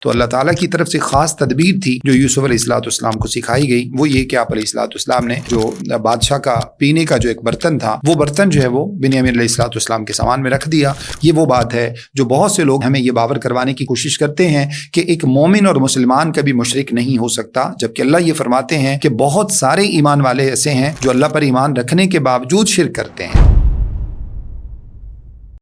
تو اللہ تعالیٰ کی طرف سے خاص تدبیر تھی جو یوسف علیہ السلام کو سکھائی گئی، وہ یہ کہ آپ علیہ السلام نے جو بادشاہ کا پینے کا جو ایک برتن تھا، وہ برتن جو ہے وہ بنیامین علیہ السلام کے سامان میں رکھ دیا۔ یہ وہ بات ہے جو بہت سے لوگ ہمیں یہ باور کروانے کی کوشش کرتے ہیں کہ ایک مومن اور مسلمان کبھی مشرک نہیں ہو سکتا، جبکہ اللہ یہ فرماتے ہیں کہ بہت سارے ایمان والے ایسے ہیں جو اللہ پر ایمان رکھنے کے باوجود شرک کرتے ہیں۔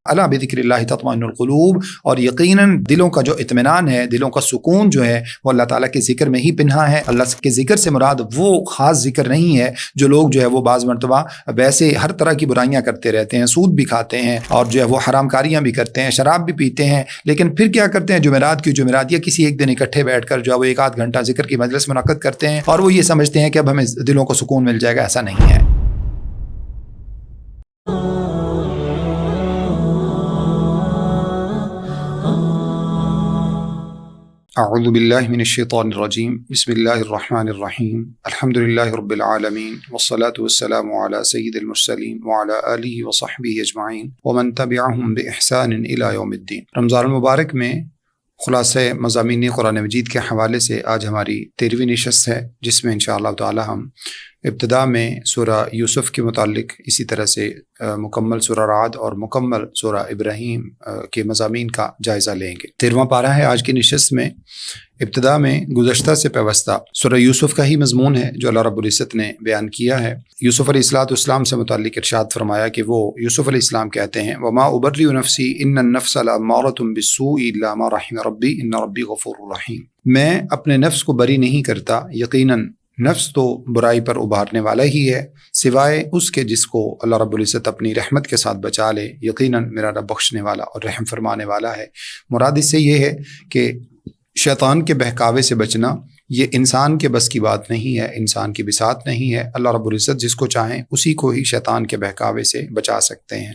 الا بذکر اللہ تطمئن القلوب، اور یقیناً دلوں کا جو اطمینان ہے، دلوں کا سکون جو ہے، وہ اللہ تعالیٰ کے ذکر میں ہی پنہا ہے۔ اللہ کے ذکر سے مراد وہ خاص ذکر نہیں ہے جو لوگ جو ہے وہ بعض مرتبہ ویسے ہر طرح کی برائیاں کرتے رہتے ہیں، سود بھی کھاتے ہیں اور جو ہے وہ حرام کاریاں بھی کرتے ہیں، شراب بھی پیتے ہیں، لیکن پھر کیا کرتے ہیں، جمعرات یا کسی ایک دن اکٹھے بیٹھ کر جو ہے وہ 1 آدھ گھنٹہ ذکر کی مجلس منعقد کرتے ہیں، اور وہ یہ سمجھتے ہیں کہ اب ہمیں دلوں کو سکون مل جائے گا۔ ایسا نہیں ہے۔ اعوذ باللہ من الشیطان الرجیم، بسم اللہ الرحمن الرحیم، الحمد للہ رب العالمین، والصلاة والسلام علی سید المرسلین وعلی آلہ وصحبہ اجمعین ومن تبعہم بإحسان الی یوم الدین۔ رمضان المبارک میں خلاصہ مضامین قرآن مجید کے حوالے سے آج ہماری 13ویں نشست ہے، جس میں انشاءاللہ تعالی ہم ابتدا میں سورہ یوسف کے متعلق، اسی طرح سے مکمل سورہ رعد اور مکمل سورہ ابراہیم کے مضامین کا جائزہ لیں گے۔ 13واں پارہ ہے آج کی نشست میں۔ ابتدا میں گزشتہ سے پیوستہ سورہ یوسف کا ہی مضمون ہے جو اللہ رب العزت نے بیان کیا ہے۔ یوسف علیہ السلام سے متعلق ارشاد فرمایا کہ وہ یوسف علیہ السلام کہتے ہیں وما ابرئ نفسی ان النفس لامارۃ بالسوء الا ما رحم ربی ان ربی غفور رحیم۔ میں اپنے نفس کو بری نہیں کرتا، یقیناً نفس تو برائی پر ابھارنے والا ہی ہے، سوائے اس کے جس کو اللہ رب العزت اپنی رحمت کے ساتھ بچا لے، یقیناً میرا رب بخشنے والا اور رحم فرمانے والا ہے۔ مراد اس سے یہ ہے کہ شیطان کے بہکاوے سے بچنا یہ انسان کے بس کی بات نہیں ہے، انسان کی بساط نہیں ہے۔ اللہ رب العزت جس کو چاہیں اسی کو ہی شیطان کے بہکاوے سے بچا سکتے ہیں،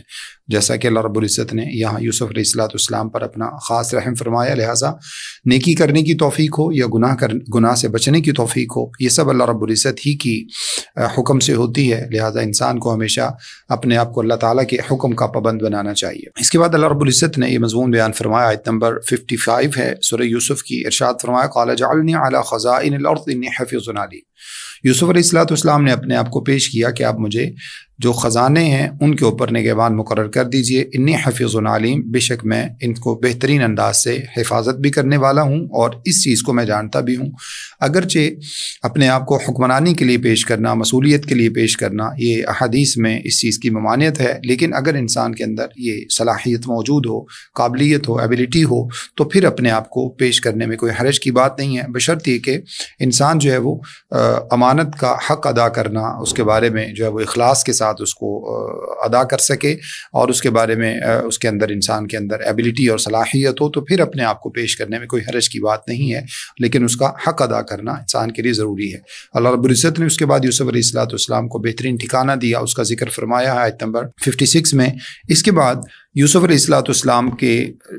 جیسا کہ اللہ رب العزت نے یہاں یوسف علیہ السلام پر اپنا خاص رحم فرمایا۔ لہٰذا نیکی کرنے کی توفیق ہو یا گناہ سے بچنے کی توفیق ہو، یہ سب اللہ رب العزت ہی کی حکم سے ہوتی ہے۔ لہٰذا انسان کو ہمیشہ اپنے آپ کو اللہ تعالیٰ کے حکم کا پابند بنانا چاہیے۔ اس کے بعد اللہ رب العزت نے یہ مضمون بیان فرمایا، آیت نمبر 55 ہے سورہ یوسف کی، ارشاد فرمایا قال اجعلنی علی خزائن الارض انی حفیظ علیم۔ یوسف علیہ السلام نے اپنے آپ کو پیش کیا کہ آپ مجھے جو خزانے ہیں ان کے اوپر نگہبان مقرر کر دیجئے، انی حفیظ علیم، بے شک میں ان کو بہترین انداز سے حفاظت بھی کرنے والا ہوں اور اس چیز کو میں جانتا بھی ہوں۔ اگرچہ اپنے آپ کو حکمرانی کے لیے پیش کرنا، مسئولیت کے لیے پیش کرنا، یہ احادیث میں اس چیز کی ممانعت ہے، لیکن اگر انسان کے اندر یہ صلاحیت موجود ہو، قابلیت ہو، ایبیلٹی ہو، تو پھر اپنے آپ کو پیش کرنے میں کوئی حرج کی بات نہیں ہے، بشرط یہ کہ انسان جو ہے وہ امانت کا حق ادا کرنا، اس کے بارے میں جو ہے وہ اخلاص کے ساتھ اس کو ادا کر سکے، اور اس کے بارے میں اس کے اندر انسان کے اندر ایبیلٹی اور صلاحیت ہو، تو پھر اپنے آپ کو پیش کرنے میں کوئی حرج کی بات نہیں ہے، لیکن اس کا حق ادا کرنا انسان کے لیے ضروری ہے۔ اللہ رب العزت نے اس کے بعد یوسف علیہ السلام کو بہترین ٹھکانہ دیا، اس کا ذکر فرمایا ہے آیت نمبر 56 میں۔ اس کے بعد یوسف علیہ السلام کے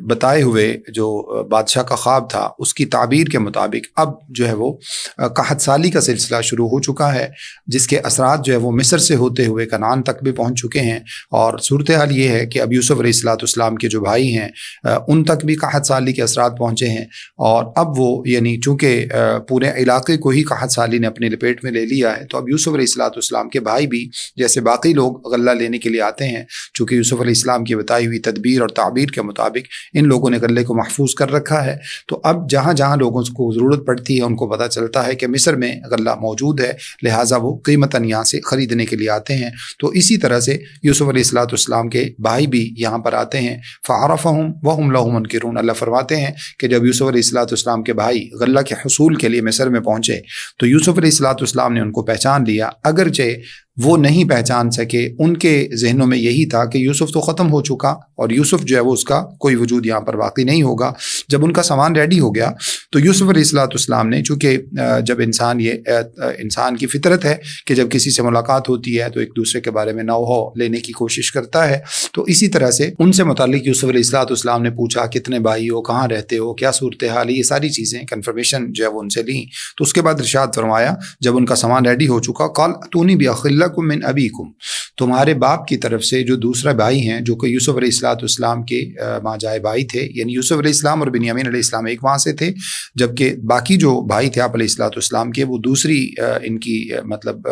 بتائے ہوئے جو بادشاہ کا خواب تھا، اس کی تعبیر کے مطابق اب جو ہے وہ قحط سالی کا سلسلہ شروع ہو چکا ہے، جس کے اثرات جو ہے وہ مصر سے ہوتے ہوئے کنعان تک بھی پہنچ چکے ہیں، اور صورتحال یہ ہے کہ اب یوسف علیہ السلام کے جو بھائی ہیں ان تک بھی قحط سالی کے اثرات پہنچے ہیں، اور اب وہ یعنی چونکہ پورے علاقے کو ہی قحط سالی نے اپنے لپیٹ میں لے لیا ہے، تو اب یوسف علیہ السلام کے بھائی بھی جیسے باقی لوگ غلہ لینے کے لیے آتے ہیں، چونکہ یوسف علیہ السلام کی بتائی ہوئی تدبیر اور تعبیر کے مطابق ان لوگوں نے غلے کو محفوظ کر رکھا ہے، تو اب جہاں جہاں لوگوں کو ضرورت پڑتی ہے ان کو پتہ چلتا ہے کہ مصر میں غلہ موجود ہے، لہٰذا وہ قیمتاً یہاں سے خریدنے کے لیے آتے ہیں۔ تو اسی طرح سے یوسف علیہ السلام کے بھائی بھی یہاں پر آتے ہیں، فعرفہم وہم لہ منکرون۔ اللہ فرماتے ہیں کہ جب یوسف علیہ السلام کے بھائی غلہ کے حصول کے لیے مصر میں پہنچے تو یوسف علیہ السلام نے ان کو پہچان لیا، اگرچہ وہ نہیں پہچان سکے، ان کے ذہنوں میں یہی تھا کہ یوسف تو ختم ہو چکا اور یوسف جو ہے وہ اس کا کوئی وجود یہاں پر باقی نہیں ہوگا۔ جب ان کا سامان ریڈی ہو گیا تو یوسف علیہ السلام نے، چونکہ جب انسان کی فطرت ہے کہ جب کسی سے ملاقات ہوتی ہے تو ایک دوسرے کے بارے میں نو ہو لینے کی کوشش کرتا ہے، تو اسی طرح سے ان سے متعلق یوسف علیہ السلام نے پوچھا کتنے بھائی ہو، کہاں رہتے ہو، کیا صورتحال ہے، یہ ساری چیزیں کنفرمیشن جو ہے وہ ان سے لیں۔ تو اس کے بعد ارشاد فرمایا جب ان کا سامان ریڈی ہو چکا، قال اتونی باخ لکم من ابیکم، تمہارے باپ کی طرف سے جو دوسرا بھائی ہیں جو کہ یوسف علیہ السلام کے ماجائے بھائی تھے، یعنی یوسف علیہ السلام اور بنیامین علیہ السلام ایک ماں سے تھے، جبکہ باقی جو بھائی تھے آپ علیہ السلام کے وہ دوسری ان کی مطلب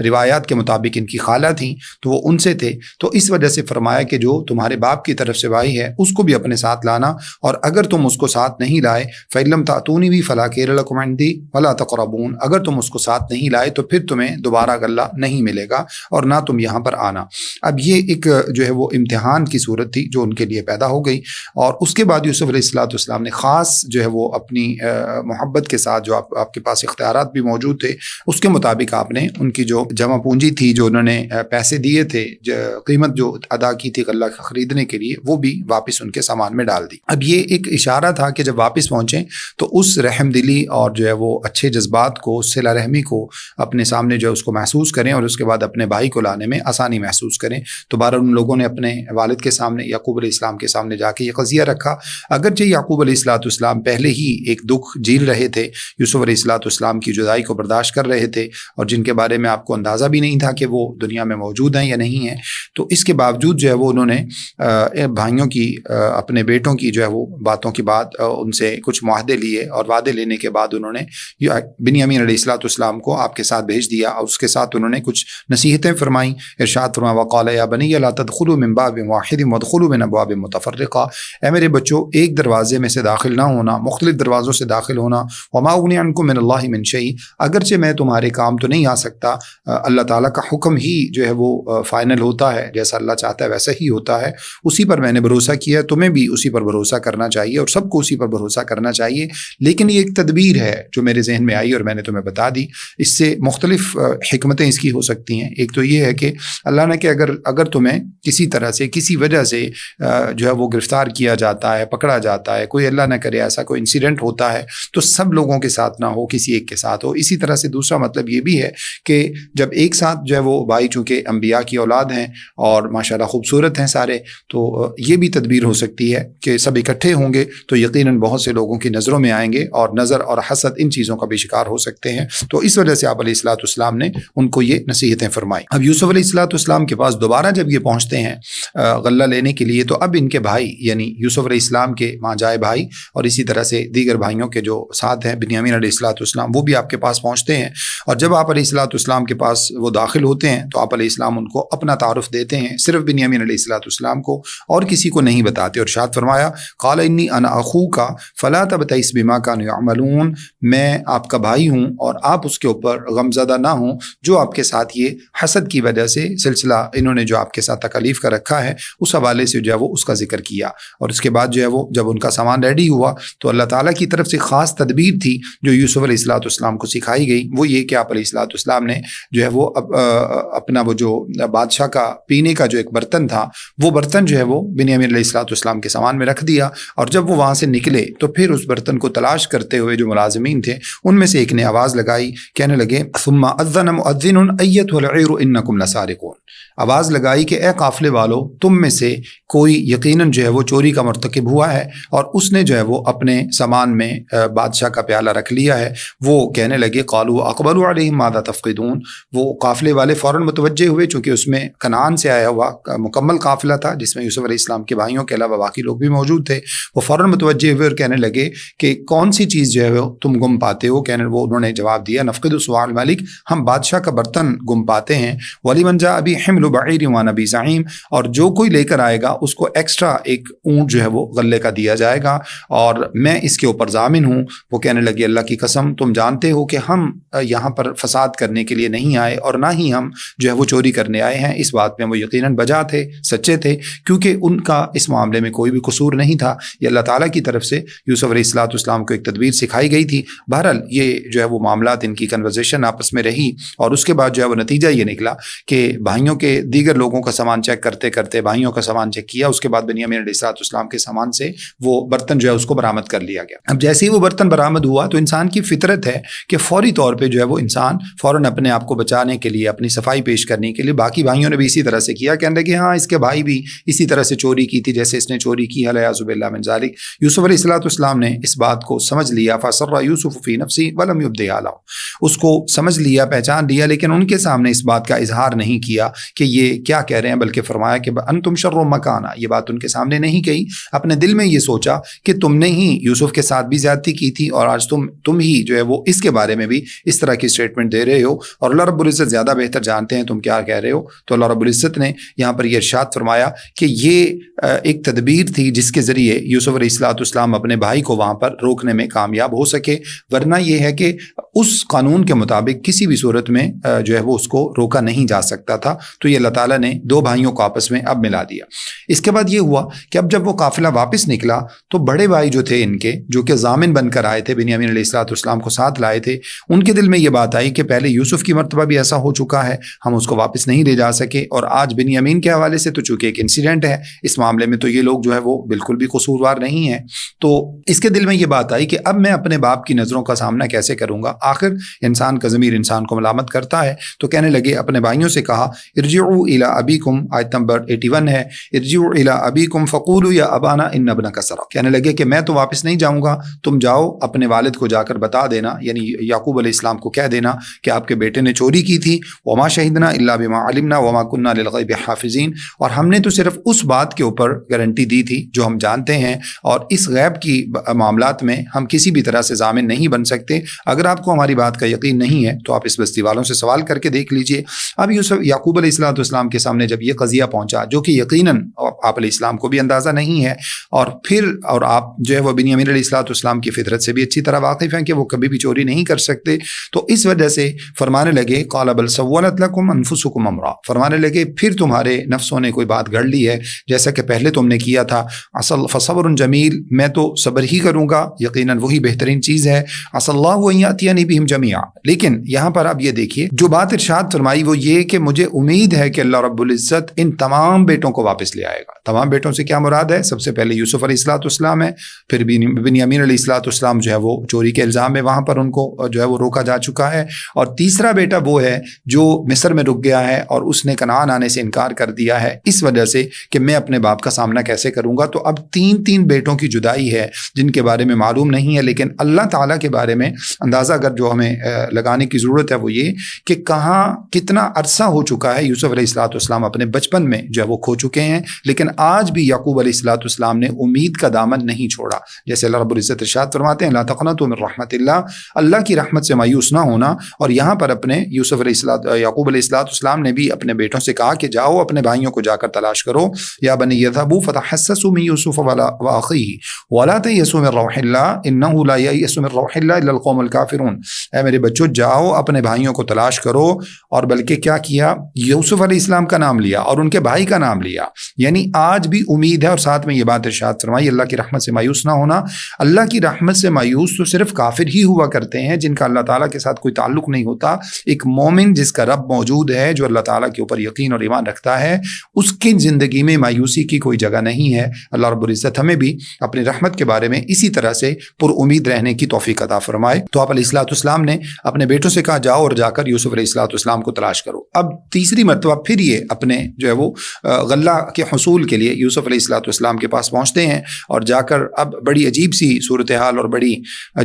روایات کے مطابق ان کی خالہ تھیں، تو وہ ان سے تھے۔ تو اس وجہ سے فرمایا کہ جو تمہارے باپ کی طرف سے بھائی ہے اس کو بھی اپنے ساتھ لانا، اور اگر تم اس کو ساتھ نہیں لائے فَإِلَّمْ تَأْتُونِي بِهِ فَلَا كَيْلَ لَكُمْ عِندِي وَلَا تَقْرَبُونِ، اگر تم اس کو ساتھ نہیں لائے تو پھر تمہیں دوبارہ غلہ نہیں ملے گا اور نہ تم یہاں پر آنا۔ اب یہ ایک جو ہے وہ امتحان کی صورت تھی جو ان کے لیے پیدا ہو گئی، اور اس کے بعد یوسف علیہ السلام نے خاص جو ہے وہ اپنی محبت کے ساتھ جو آپ کے پاس اختیارات بھی موجود تھے اس کے مطابق آپ نے ان کی جو جمع پونجی تھی، جو انہوں نے پیسے دیے تھے، قیمت جو ادا کی تھی غلہ خریدنے کے لیے، وہ بھی واپس ان کے سامان میں ڈال دی۔ اب یہ ایک اشارہ تھا کہ جب واپس پہنچیں تو اس رحم دلی اور جو ہے وہ اچھے جذبات کو، صلہ رحمی کو اپنے سامنے جو ہے اس کو محسوس کریں، اور اس کے بعد اپنے بھائی کو لانے میں آسانی محسوس کریں۔ تو بہرحال ان لوگوں نے اپنے والد کے سامنے، یعقوب علیہ السلام کے سامنے جا کے یہ قضیہ رکھا، اگرچہ یعقوب علیہ السلام پہلے ہی ایک دکھ جھیل رہے تھے، یوسف علیہ السلام کی جدائی کو برداشت کر رہے تھے، اور جن کے بارے میں آپ کو اندازہ بھی نہیں تھا کہ وہ دنیا میں موجود ہیں یا نہیں ہیں، تو اس کے باوجود جو ہے وہ انہوں نے بھائیوں کی، اپنے بیٹوں کی جو ہے وہ باتوں کے بعد ان سے کچھ معاہدے لیے، اور وعدے لینے کے بعد انہوں نے بنیامین علیہ السلام کو آپ کے ساتھ بھیج دیا، اور اس کے ساتھ انہوں نے کچھ نصیحتیں فرمائیں۔ ارشاد فرمایا وقال یا بنی لا تدخلوا من باب واحد وادخلوا من ابواب متفرقہ، اے میرے بچوں ایک دروازے میں سے داخل نہ ہونا، مختلف دروازوں سے داخل ہونا۔ وما اغنی عنکم من اللہ من شیء، اگرچہ میں تمہارے کام تو نہیں آ سکتا، اللہ تعالیٰ کا حکم ہی جو ہے وہ فائنل ہوتا ہے، جیسا اللہ چاہتا ہے ویسا ہی ہوتا ہے، اسی پر میں نے بھروسہ کیا، تمہیں بھی اسی پر بھروسہ کرنا چاہیے اور سب کو اسی پر بھروسہ کرنا چاہیے، لیکن یہ ایک تدبیر ہے جو میرے ذہن میں آئی اور میں نے تمہیں بتا دی۔ اس سے مختلف حکمتیں اس کی ہو سکتی ہیں۔ ایک تو یہ ہے کہ اللہ نے کہ اگر تمہیں کسی طرح سے، کسی وجہ سے جو ہے وہ گرفتار کیا جاتا ہے، پکڑا جاتا ہے، کوئی اللہ نہ کرے ایسا کوئی انسیڈنٹ ہوتا ہے، تو سب لوگوں کے ساتھ نہ ہو، کسی ایک کے ساتھ ہو۔ اسی طرح سے دوسرا مطلب یہ بھی ہے کہ جب ایک ساتھ جو ہے وہ بھائی چونکہ انبیاء کی اولاد ہیں اور ماشاءاللہ خوبصورت ہیں سارے، تو یہ بھی تدبیر ہو سکتی ہے کہ سب اکٹھے ہوں گے تو یقیناً بہت سے لوگوں کی نظروں میں آئیں گے، اور نظر اور حسد ان چیزوں کا بھی شکار ہو سکتے ہیں۔ تو اس وجہ سے آپ علیہ السلام نے ان کو یہ نصیحتیں فرمائی۔ اب یوسف علیہ السلام کے پاس دوبارہ جب یہ پہنچتے ہیں غلہ لینے کے لیے، تو اب ان کے بھائی یعنی یوسف علیہ السلام کے ماجائے بھائی اور اسی طرح سے دیگر بھائیوں کے جو ساتھ ہیں بنیامین علیہ السلام، وہ بھی آپ کے پاس پہنچتے ہیں، اور جب آپ علیہ السلام کے پاس وہ داخل ہوتے ہیں تو آپ علیہ السلام ان کو اپنا تعارف دیتے ہیں، صرف بنیامین علیہ السلام کو، اور کسی کو نہیں بتاتے، اور ارشاد فرمایا قال انی انا اخوک فلا تبتئس بما كانوا يعملون، میں آپ کا بھائی ہوں اور آپ اس کے اوپر غمزدہ نہ ہوں جو آپ کے ساتھ یہ حسد کی وجہ سے سلسلہ انہوں نے جو آپ کے ساتھ تکالیف کا رکھا ہے، اس حوالے سے جو ہے وہ اس کا ذکر کیا۔ اور اس کے بعد جو ہے وہ جب ان کا سامان ریڈی ہوا تو اللہ تعالیٰ کی طرف سے خاص تدبیر تھی جو یوسف علیہ السلام کو سکھائی گئی، وہ یہ کہ آپ علیہ السلام نے جو ہے وہ اپنا وہ جو بادشاہ کا پینے کا جو ایک برتن تھا، وہ برتن جو ہے وہ بنیامین علیہ السلام کے سامان میں رکھ دیا، اور جب وہ وہاں سے نکلے تو پھر اس برتن کو تلاش کرتے ہوئے جو ملازمین تھے ان میں سے ایک نے آواز لگائی، کہنے لگے ثم اذن مؤذن ایتھا العیر انکم لسارقون، آواز لگائی کہ اے قافلے والو تم میں سے کوئی یقیناً جو ہے وہ چوری کا مرتکب ہوا ہے، اور اس نے جو ہے وہ اپنے سامان میں بادشاہ کا پیالہ رکھ لیا ہے۔ وہ کہنے لگے قالوا اقبلوا علیہم ماذا تفقدون، وہ قافلے والے فوراً متوجہ ہوئے، چونکہ اس میں کنعان سے آیا ہوا مکمل قافلہ تھا جس میں یوسف علیہ السلام کے بھائیوں کے علاوہ باقی لوگ بھی موجود تھے۔ وہ فوراً متوجہ ہوئے اور کہنے لگے کہ کون سی چیز جو ہے وہ تم گم پاتے ہو؟ انہوں نے جواب دیا نفقد صواع الملک، ہم بادشاہ کا برتن گم پاتے ہیں، ولیمن جاء بہ حمل بعیر وانا بی زعیم، اور جو کوئی لے کر آئے گا اس کو ایکسٹرا ایک اونٹ جو ہے وہ غلے کا دیا جائے گا، اور میں اس کے اوپر ضامن ہوں۔ وہ کہنے لگے اللہ کی قسم تم جانتے ہو کہ ہم یہاں پر فساد کرنے کے لیے نہیں آئے، اور نہ ہی ہم جو ہے وہ چوری کرنے آئے ہیں۔ اس بات میں وہ یقیناً بجا تھے، سچے تھے، کیونکہ ان کا اس معاملے میں کوئی بھی قصور نہیں تھا، یہ اللہ تعالیٰ کی طرف سے یوسف علیہ السلام کو ایک تدبیر سکھائی گئی تھی۔ بہرحال یہ جو ہے وہ معاملات، ان کی کنورزیشن آپس میں رہی، اور اس کے بعد جو ہے وہ نتیجہ یہ نکلا کہ بھائیوں کے دیگر لوگوں کا سامان چیک کرتے کرتے بھائیوں کا سامان چیک کیا، اس کے بعد بنیامین علیہ السلام کے سامان سے وہ برتن جو ہے اس کو برآمد کر لیا گیا۔ اب جیسے ہی وہ برتن برآمد ہوا تو انسان کی فطرت ہے کہ فوری طور پہ جو ہے وہ انسان فوراً اپنے آپ کو بچانے کے لیے، اپنی صفائی پیش کرنے کے لیے، باقی بھائیوں نے بھی اسی طرح سے کیا، کہنے لگے ہاں اس کے بھائی بھی اسی طرح سے چوری کی تھی جیسے اس نے چوری کی، الیاذ باللہ من ذالک۔ یوسف علیہ السلام نے اس بات کو سمجھ لیا، فَأَسَرَّ يُوسُفُ فِي نَفْسِهِ وَلَمْ يُبْدِهَا لَهُمْ، اس کو سمجھ لیا، پہچان لیا، لیکن ان کے سامنے اس بات کا اظہار نہیں نہیں کیا کہ یہ کیا کہہ رہے ہیں، بلکہ فرمایا کہ انتم شر مکانا، یہ بات ان کے سامنے نہیں کہی، اپنے دل میں یہ سوچا کہ تم نے ہی یوسف کے ساتھ بھی زیادتی کی تھی اور آج تم ہی جو ہے وہ اس کے بارے میں بھی اس طرح کی اسٹیٹمنٹ دے رہے ہو، اور اللہ رب العزت زیادہ بہتر جانتے ہیں تم کیا کہہ رہے ہو۔ تو اللہ رب العزت نے یہاں پر یہ ارشاد فرمایا کہ یہ ایک تدبیر تھی جس کے ذریعے یوسف علیہ السلام اپنے بھائی کو وہاں پر روکنے میں کامیاب ہو سکے، ورنہ یہ ہے کہ اس قانون کے مطابق کسی بھی صورت میں جو ہے وہ اس کو روکا نہیں جا سکتا تھا۔ تو یہ اللہ تعالیٰ نے دو بھائیوں کو آپس میں اب ملا دیا۔ اس کے بعد یہ ہوا کہ اب جب وہ قافلہ واپس نکلا تو بڑے بھائی جو تھے ان کے، جو کہ ضامن بن کر آئے تھے، بنیامین علیہ السلام کو ساتھ لائے تھے، ان کے دل میں یہ بات آئی کہ پہلے یوسف کی مرتبہ بھی ایسا ہو چکا ہے، ہم اس کو واپس نہیں لے جا سکے، اور آج بنیامین کے حوالے سے تو چونکہ ایک انسیڈنٹ ہے اس معاملے میں، تو یہ لوگ جو ہے وہ بالکل بھی قصوروار نہیں ہیں۔ تو اس کے دل میں یہ بات آئی کہ اب میں اپنے باپ کی نظروں کا سامنا کیسے کروں گا، آخر انسان کا ضمیر انسان کو ملامت کرتا ہے۔ تو کہنے لگے، اپنے بھائیوں سے کہا، ارجعوا الی ابیکم، آیت نمبر 81 ہے، ارجعوا الی ابیکم فقولوا یا ابانا ان ابنک سرق، کہنے لگے کہ میں تو واپس نہیں جاؤں گا، تم جاؤ اپنے والد کو جا کر بتا دینا، یعنی یعقوب علیہ السلام کو کہہ دینا کہ آپ کے بیٹے نے چوری کی تھی، وما شہدنا الا بما علمنا وما كنا للغیب حافظین، اور ہم نے تو صرف اس بات کے اوپر گارنٹی دی تھی جو ہم جانتے ہیں، اور اس غیب کی معاملات میں ہم کسی بھی طرح سے ضامن نہیں بن سکتے۔ اگر آپ کو ہماری بات کا یقین نہیں ہے تو آپ اس بستی والوں سے سوال کر کے دیکھ لیجئے۔ اب یعقوب علیہ السلام کے سامنے جب یہ قضیہ پہنچا، جو کہ یقیناً آپ علیہ السلام کو بھی اندازہ نہیں ہے، اور آپ جو ہے وہ بنیامین علیہ السلام کی فطرت سے بھی اچھی طرح واقف ہیں کہ وہ کبھی بھی چوری نہیں کر سکتے، تو اس وجہ سے فرمانے لگے، قال بل سولت لکم انفسکم امرا، فرمانے لگے پھر تمہارے نفسوں نے کوئی بات گھڑ لی ہے جیسا کہ پہلے تم نے کیا تھا، اصل فصبر جمیل، میں تو صبر ہی کروں گا، یقیناً وہی بہترین چیز ہے، اصل اللہ ان یاتینی بہم جمیعا۔ لیکن یہاں پر آپ یہ دیکھیے جو بات ارشاد فرمائی وہ یہ کہ مجھے امید ہے کہ اللہ رب العزت ان تمام بیٹوں کو واپس لے آئے گا۔ تمام بیٹوں سے کیا مراد ہے؟ سب سے پہلے یوسف علیہ السلام ہے، پھر بنیامین علیہ السلام جو ہے وہ چوری کے الزام میں وہاں پر ان کو جو ہے وہ روکا جا چکا ہے، اور تیسرا بیٹا وہ ہے جو مصر میں رک گیا ہے اور اس نے کنعان آنے سے انکار کر دیا ہے، اس وجہ سے کہ میں اپنے باپ کا سامنا کیسے کروں گا۔ تو اب تین بیٹوں کی جدائی ہے جن کے بارے میں معلوم نہیں ہے، لیکن اللہ تعالیٰ کے بارے میں اندازہ اگر جو ہمیں لگانے کی ضرورت ہے وہ یہ کہ کہاں کتنا عرصہ ہو چکا ہے یوسف علیہ السلام اپنے بچپن میں جو ہے وہ کھو چکے ہیں، لیکن آج بھی یعقوب علیہ السلام نے امید کا دامن نہیں چھوڑا۔ جیسے اللہ رب العزت ارشاد فرماتے ہیں، لا تقنطوا من رحمت اللہ، اللہ کی رحمت سے مایوس نہ ہونا، اور یہاں پر اپنے یعقوب علیہ السلام نے بھی اپنے بیٹوں سے کہا کہ جاؤ اپنے بھائیوں کو جا کر تلاش کرو، یا بنی یذهبوا فتحسسوا من یوسف واخیہ ولا تیأسوا من روح اللہ انہ لا ییأس من روح اللہ الا القوم الکافرون، اے میرے بچوں جاؤ اپنے بھائیوں کو تلاش کرو، اور بلکہ کیا کیا، یوسف علیہ السلام کا نام لیا اور ان کے بھائی کا نام لیا، یعنی آج بھی امید ہے، اور ساتھ میں یہ بات ارشاد فرمائی اللہ کی رحمت سے مایوس نہ ہونا۔ اللہ کی رحمت سے مایوس تو صرف کافر ہی ہوا کرتے ہیں جن کا اللہ تعالیٰ کے ساتھ کوئی تعلق نہیں ہوتا۔ ایک مومن جس کا رب موجود ہے، جو اللہ تعالیٰ کے اوپر یقین اور ایمان رکھتا ہے، اس کی زندگی میں مایوسی کی کوئی جگہ نہیں ہے۔ اللہ رب العزت ہمیں بھی اپنی رحمت کے بارے میں اسی طرح سے پر امید رہنے کی توفیق عطا فرمائے۔ تو آپ علیہ السلام نے اپنے بیٹوں سے کہا جاؤ اور جا کر یوسف علیہ السلام کو تلاش کرو۔ اب تیسری مرتبہ پھر یہ اپنے جو ہے وہ غلہ کے حصول کے لیے یوسف علیہ السلام کے پاس پہنچتے ہیں، اور جا کر اب بڑی عجیب سی صورتحال اور بڑی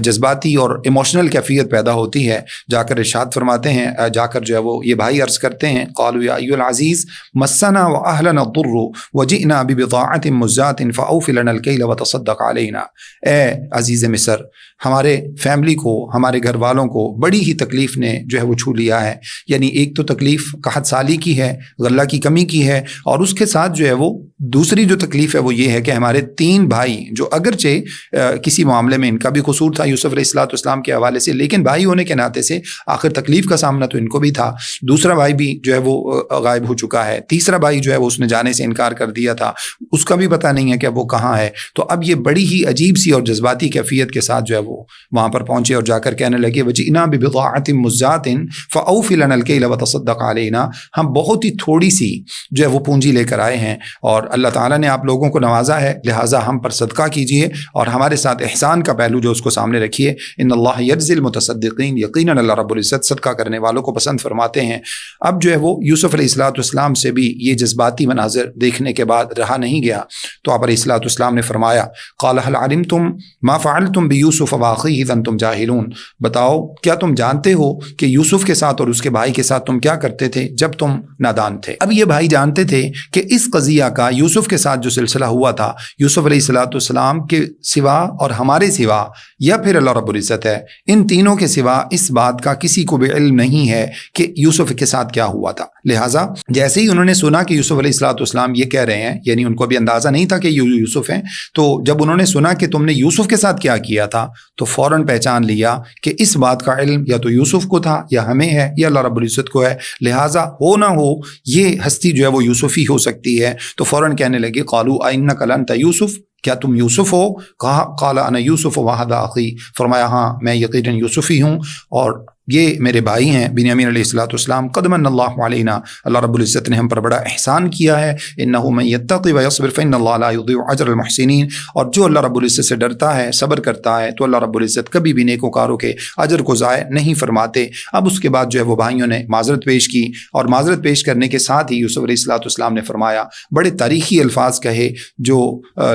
جذباتی اور ایموشنل کیفیت پیدا ہوتی ہے۔ جا کر ارشاد فرماتے ہیں، جا کر جو ہے وہ یہ بھائی عرض کرتے ہیں، قالوا یا ایھا العزیز مسنا واہلنا الضر وجئنا ببضاعۃ مزجاۃ فاوف لنا الکیل وتصدق علینا، اے عزیز مصر، ہمارے فیملی کو، ہمارے گھر والوں کو بڑی ہی تکلیف نے جو ہے وہ چھو لیا ہے، یعنی ایک تو تکلیف قحط سالی کی ہے، غلہ کی کمی کی ہے، اور اس کے ساتھ جو ہے وہ دوسری جو تکلیف ہے وہ یہ ہے کہ ہمارے 3 بھائی جو اگرچہ کسی معاملے میں ان کا بھی قصور تھا یوسف علیہ السلام کے حوالے سے، لیکن بھائی ہونے کے ناطے سے آخر تکلیف کا سامنا تو ان کو بھی تھا، دوسرا بھائی بھی جو ہے وہ غائب ہو چکا ہے، تیسرا بھائی جو ہے وہ اس نے جانے سے انکار کر دیا تھا، اس کا بھی پتہ نہیں ہے کہ اب وہ کہاں ہے۔ تو اب یہ بڑی ہی عجیب سی اور جذباتی کیفیت کے ساتھ جو ہے وہ وہاں پر پہنچے اور جا کر کہنے لگے وجئنا ببضاعۃ مزجاۃ فاوف لنا الکیل وتصدق علینا، ہم بہت ہی تھوڑی سی جو ہے وہ پونجی لے کر آئے ہیں، اور اللہ تعالیٰ نے آپ لوگوں کو نوازا ہے، لہٰذا ہم پر صدقہ کیجئے اور ہمارے ساتھ احسان کا پہلو جو اس کو سامنے رکھیے۔ ان اللہ یجزی المتصدقین، یقیناً اللہ رب العزت صدقہ کرنے والوں کو پسند فرماتے ہیں۔ اب جو ہے وہ یوسف علیہ السلام سے بھی یہ جذباتی مناظر دیکھنے کے بعد رہا نہیں گیا، تو آپ علیہ السلام نے فرمایا قال هل علمتم ما فعلتم بیوسف واخیہ اذ انتم جاہلون، بتاؤ کیا تم جانتے ہو کہ یوسف کے ساتھ اور اس کے بھائی کے ساتھ تم کیا کرتے تھے جب تم نادان تھے؟ اب یہ بھائی جانتے تھے کہ اس قضیہ کا یوسف کے ساتھ جو سلسلہ ہوا تھا، یوسف علیہ الصلوۃ والسلام کے سوا اور ہمارے سوا یا پھر اللہ رب العزت ہے، ان تینوں کے سوا اس بات کا کسی کو بھی علم نہیں ہے کہ یوسف کے ساتھ کیا ہوا تھا۔ لہٰذا جیسے ہی انہوں نے سنا کہ یوسف علیہ الصلوۃ والسلام یہ کہہ رہے ہیں، یعنی ان کو بھی اندازہ نہیں تھا کہ یوسف ہیں، تو جب انہوں نے سنا کہ تم نے یوسف کے ساتھ کیا کیا تھا تو فوراً پہچان لیا کہ اس بات کا علم یا تو یوسف کو تھا یا ہمیں ہے یا اللہ رب العزت کو ہے، لہٰذا ہو نہ ہو یہ ہستی جو ہے وہ یوسف ہی ہو سکتی ہے۔ تو فوراً کہنے لگے قالوا انک لانت یوسف، کیا تم یوسف ہو؟ کہا قال انا یوسف وہذا اخی، فرمایا ہاں میں یقیناً یوسف ہی ہوں اور یہ میرے بھائی ہیں بنیامین علیہ الصلوۃ والسلام۔ قد من اللہ علینا، اللہ رب العزت نے ہم پر بڑا احسان کیا ہے۔ انہ من یتقی ویصبر فإن اللہ لا یضیع اجر المحسنین، اور جو اللہ رب العزت سے ڈرتا ہے، صبر کرتا ہے، تو اللہ رب العزت کبھی بھی نیکوکاروں کے اجر کو ضائع نہیں فرماتے۔ اب اس کے بعد جو ہے وہ بھائیوں نے معذرت پیش کی، اور معذرت پیش کرنے کے ساتھ ہی یوسف علیہ الصلوۃ والسلام نے فرمایا، بڑے تاریخی الفاظ کہے جو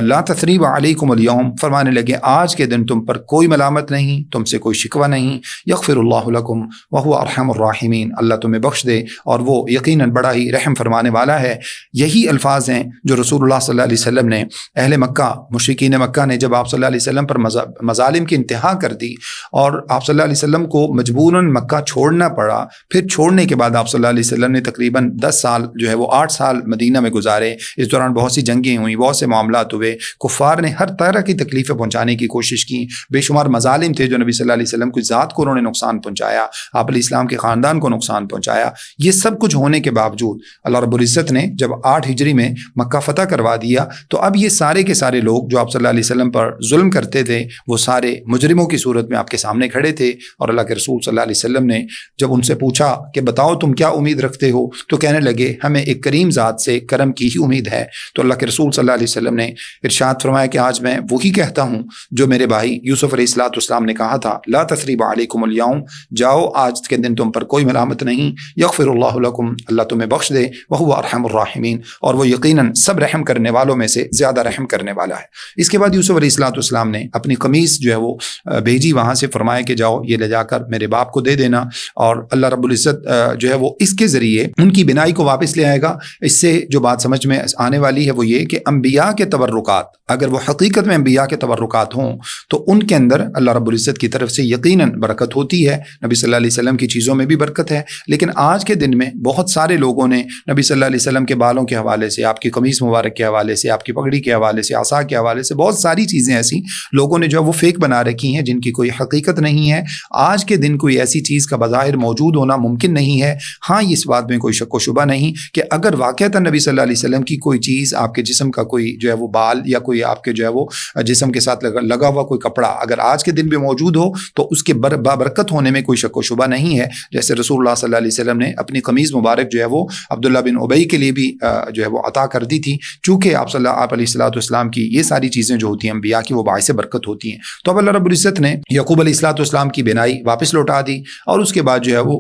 لا تثریب علیکم اليوم، فرمانے لگے آج کے دن تم پر کوئی ملامت نہیں، تم سے کوئی شکوہ نہیں، یغفر اللہ لکم وہو ارحم الراحمین، اللہ تمہیں بخش دے اور وہ یقیناً بڑا ہی رحم فرمانے والا ہے۔ یہی الفاظ ہیں جو رسول اللہ صلی اللہ علیہ وسلم نے اہل مکہ، مشرکین مکہ نے جب آپ صلی اللہ علیہ وسلم پر مظالم کی انتہا کر دی اور آپ صلی اللہ علیہ وسلم کو مجبوراً مکہ چھوڑنا پڑا، پھر چھوڑنے کے بعد آپ صلی اللہ علیہ وسلم نے تقریباً 10 سال جو ہے وہ 8 سال مدینہ میں گزارے۔ اس دوران بہت سی جنگیں ہوئیں، بہت سے معاملات ہوئے، کفار نے ہر طرح کی تکلیفیں پہنچانے کی کوشش کی، بے شمار مظالم تھے جو نبی صلی اللہ علیہ وسلم کی ذات کو انہوں نے نقصان پہنچایا، آپ علیہ السلام کے خاندان کو نقصان پہنچایا۔ یہ سب کچھ ہونے کے باوجود اللہ رب العزت نے جب 8 ہجری میں مکہ فتح کروا دیا تو اب یہ سارے کے سارے لوگ جو آپ صلی اللہ علیہ وسلم پر ظلم کرتے تھے وہ سارے مجرموں کی صورت میں آپ کے سامنے کھڑے تھے، اور اللہ کے رسول صلی اللہ علیہ وسلم نے جب ان سے پوچھا کہ بتاؤ تم کیا امید رکھتے ہو، تو کہنے لگے ہمیں ایک کریم ذات سے کرم کی ہی امید ہے۔ تو اللہ کے رسول صلی اللہ علیہ وسلم نے ارشاد فرمایا کہ آج میں وہی کہتا ہوں جو میرے بھائی یوسف علیہ الصلوۃ والسلام نے کہا تھا، لا تثریب علیکم اليوم، جاؤ آج کے دن تم پر کوئی ملامت نہیں، یغفر اللہ لکم، اللہ تمہیں بخش دے، وہو ارحم الراحمین، اور وہ یقیناً سب رحم کرنے والوں میں سے زیادہ رحم کرنے والا ہے۔ اس کے بعد یوسف علیہ الصلوۃ والسلام نے اپنی قمیص جو ہے وہ بھیجی وہاں سے، فرمایا کہ جاؤ یہ لے جا کر میرے باپ کو دے دینا، اور اللہ رب العزت جو ہے وہ اس کے ذریعے ان کی بینائی کو واپس لے آئے گا۔ اس سے جو بات سمجھ میں آنے والی ہے وہ یہ کہ انبیاء کے تبرکات اگر وہ حقیقت میں انبیاء کے تبرکات ہوں تو ان کے اندر اللہ رب العزت کی طرف سے یقیناً برکت ہوتی ہے، نبی صلی اللہ علیہ وسلم کی چیزوں میں بھی برکت ہے۔ لیکن آج کے دن میں بہت سارے لوگوں نے نبی صلی اللہ علیہ وسلم کے بالوں کے حوالے سے، آپ کی قمیص مبارک کے حوالے سے، آپ کی پگڑی کے حوالے سے، عصا کے حوالے سے، بہت ساری چیزیں ایسی لوگوں نے جو ہے وہ فیک بنا رکھی ہیں جن کی کوئی حقیقت نہیں ہے۔ آج کے دن کوئی ایسی چیز کا بظاہر موجود ہونا ممکن نہیں ہے۔ ہاں اس بات میں کوئی شک و شبہ نہیں کہ اگر واقعتاً نبی صلی اللہ علیہ وسلم کی کوئی چیز، آپ کے جسم کا کوئی جو ہے وہ بال یا کوئی آپ کے جو ہے وہ جسم کے ساتھ لگا ہوا کوئی کپڑا اگر آج کے دن بھی موجود ہو تو اس کے بابرکت ہونے میں کوئی شک و شبہ نہیں ہے۔ جیسے رسول اللہ صلی اللہ علیہ وسلم نے اپنی قمیض مبارک جو ہے وہ عبداللہ بن ابی کے لیے بھی جو ہے وہ عطا کر دی تھی، چونکہ آپ علیہ الصلوۃ والسلام کی یہ ساری چیزیں جو ہوتی ہیں انبیاء کی وہ باعث برکت ہوتی ہیں۔ تو اب اللہ رب العزت نے یعقوب علیہ الصلوۃ والسلام کی بینائی واپس لوٹا دی، اور اس کے بعد جو ہے وہ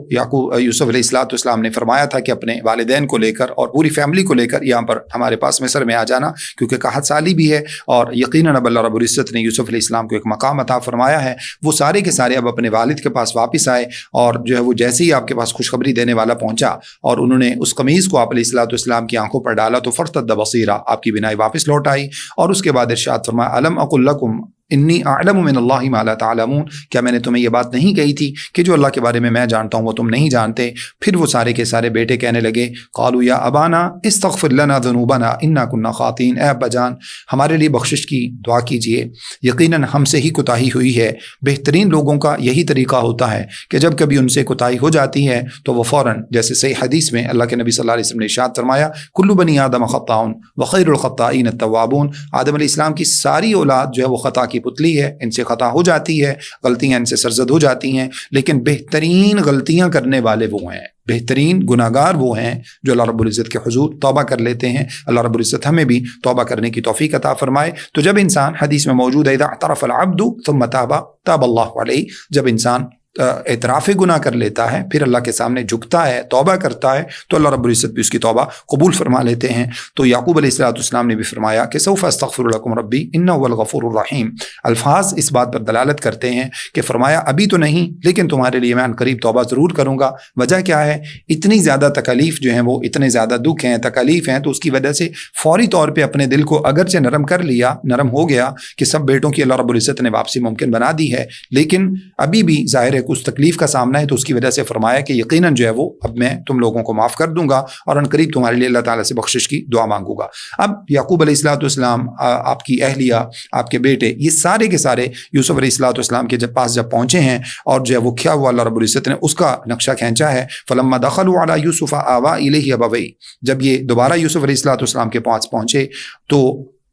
یوسف علیہ الصلوۃ والسلام نے فرمایا تھا کہ اپنے والدین کو لے کر اور پوری فیملی کو لے کر یہاں پر ہمارے پاس مصر میں آ جانا، کیونکہ 61 سالی بھی ہے، اور یقیناً اب اللہ رب العزت نے یوسف علیہ السلام کو ایک مقام عطا فرمایا ہے۔ وہ سارے کے سارے اب اپنے والد کے پاس واپس آئے، اور جو ہے وہ جیسے ہی آپ کے پاس خوشخبری دینے والا پہنچا اور انہوں نے اس قمیض کو آپ علیہ الصلوۃ والسلام کی آنکھوں پر ڈالا تو فرتد بصیرہ، آپ کی بینائی واپس لوٹ آئی، اور اس کے بعد ارشاد فرمایا الم اقل لکم انی اعلم من اللہ ما لا تعلمون، کیا میں نے تمہیں یہ بات نہیں کہی تھی کہ جو اللہ کے بارے میں جانتا ہوں وہ تم نہیں جانتے؟ پھر وہ سارے کے سارے بیٹے کہنے لگے قالوا یا ابانا استغفر لنا ذنوبنا انا كنا خاطئین، اے ابا جان ہمارے لیے بخشش کی دعا کیجیے، یقیناً ہم سے ہی کوتاہی ہوئی ہے۔ بہترین لوگوں کا یہی طریقہ ہوتا ہے کہ جب کبھی ان سے کوتاہی ہو جاتی ہے تو وہ فوراً، جیسے صحیح حدیث میں اللہ کے نبی صلی اللہ علیہ وسلم نے ارشاد فرمایا کل بنی آدم خطاؤن وخیر الخطائین التوابون، آدم علیہ السلام کی ساری اولاد جو ہے وہ خطا کی پتلی ہے، ان سے خطا ہو جاتی ہے، غلطیاں ان سے سرزد ہو جاتی ہیں، لیکن بہترین غلطیاں کرنے والے وہ ہیں، بہترین گناہگار وہ ہیں جو اللہ رب العزت کے حضور توبہ کر لیتے ہیں۔ اللہ رب العزت ہمیں بھی توبہ کرنے کی توفیق عطا فرمائے۔ تو جب انسان، حدیث میں موجود ہے اذا اعترف العبد ثم تاب تاب اللہ علیہ، جب انسان اعتراف گناہ کر لیتا ہے، پھر اللہ کے سامنے جھکتا ہے، توبہ کرتا ہے، تو اللہ رب العزت بھی اس کی توبہ قبول فرما لیتے ہیں۔ تو یعقوب علیہ السلام نے بھی فرمایا کہ سوف استغفر لکم ربی انہ هو الغفور الرحیم۔ الفاظ اس بات پر دلالت کرتے ہیں کہ فرمایا ابھی تو نہیں، لیکن تمہارے لیے میں ان قریب توبہ ضرور کروں گا۔ وجہ کیا ہے؟ اتنی زیادہ تکالیف جو ہیں، وہ اتنے زیادہ دکھ ہیں، تکالیف ہیں، تو اس کی وجہ سے فوری طور پہ اپنے دل کو اگرچہ نرم کر لیا، نرم ہو گیا کہ سب بیٹوں کی اللہ رب العزت نے واپسی ممکن بنا دی ہے، لیکن ابھی بھی ظاہر ہے کچھ تکلیف کا سامنا ہے، تو اس کی وجہ سے فرمایا کہ یقیناً جو ہے وہ اب میں تم لوگوں کو معاف کر دوں گا اور ان قریب تمہارے لیے اللہ تعالیٰ سے بخشش کی دعا مانگوں گا۔ اب یعقوب علیہ السلام، آپ کی اہلیہ، آپ کے بیٹے، یہ سارے کے سارے یوسف علیہ السلام کے پاس جب پہنچے ہیں اور جو ہے وہ کیا ہوا، اللہ رب العزت نے اس کا نقشہ کھینچا ہے۔ فلما دخلوا علی یوسف آوا الیہ ابویہ، جب یہ دوبارہ یوسف علیہ السلام کے پاس پہنچے تو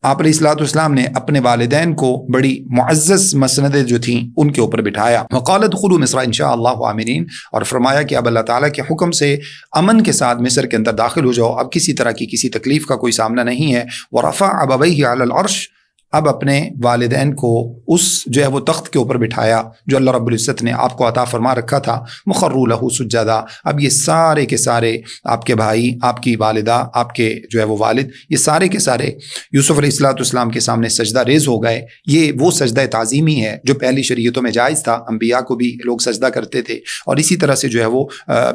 آپ علیہ السلام نے اپنے والدین کو بڑی معزز مسندیں جو تھیں ان کے اوپر بٹھایا۔ وقال ادخلوا مصر ان شاء اللہ آمنین، اور فرمایا کہ اب اللہ تعالیٰ کے حکم سے امن کے ساتھ مصر کے اندر داخل ہو جاؤ، اب کسی طرح کی کسی تکلیف کا کوئی سامنا نہیں ہے۔ ورفع ابویہ علی العرش، اب اپنے والدین کو اس جو ہے وہ تخت کے اوپر بٹھایا جو اللہ رب العزت نے آپ کو عطا فرما رکھا تھا۔ وخروا لہ سجدا، اب یہ سارے کے سارے آپ کے بھائی، آپ کی والدہ، آپ کے جو ہے وہ والد، یہ سارے کے سارے یوسف علیہ السلام کے سامنے سجدہ ریز ہو گئے۔ یہ وہ سجدہ تعظیمی ہے جو پہلی شریعتوں میں جائز تھا، انبیاء کو بھی لوگ سجدہ کرتے تھے، اور اسی طرح سے جو ہے وہ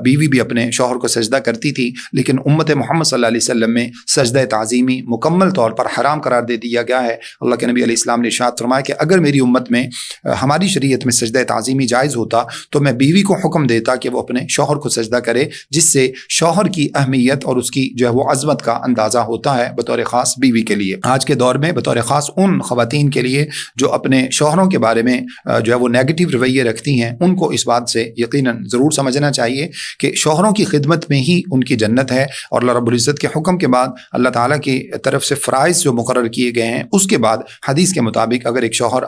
بیوی بھی اپنے شوہر کو سجدہ کرتی تھی، لیکن امت محمد صلی اللہ علیہ وسلم میں سجدہ تعظیمی مکمل طور پر حرام قرار دے دیا گیا ہے۔ اللہ کے نبی علیہ السلام نے ارشاد فرمایا کہ اگر میری امت میں، ہماری شریعت میں سجدہ تعظیمی جائز ہوتا تو میں بیوی کو حکم دیتا کہ وہ اپنے شوہر کو سجدہ کرے، جس سے شوہر کی اہمیت اور اس کی جو ہے وہ عظمت کا اندازہ ہوتا ہے بطور خاص بیوی کے لیے۔ آج کے دور میں بطور خاص ان خواتین کے لیے جو اپنے شوہروں کے بارے میں جو ہے وہ نیگیٹو رویے رکھتی ہیں، ان کو اس بات سے یقیناً ضرور سمجھنا چاہیے کہ شوہروں کی خدمت میں ہی ان کی جنت ہے، اور اللہ رب العزت کے حکم کے بعد اللہ تعالیٰ کی طرف سے فرائض جو مقرر کیے گئے ہیں، اس کے بعد حدیث کے مطابق اگر ایک شوہر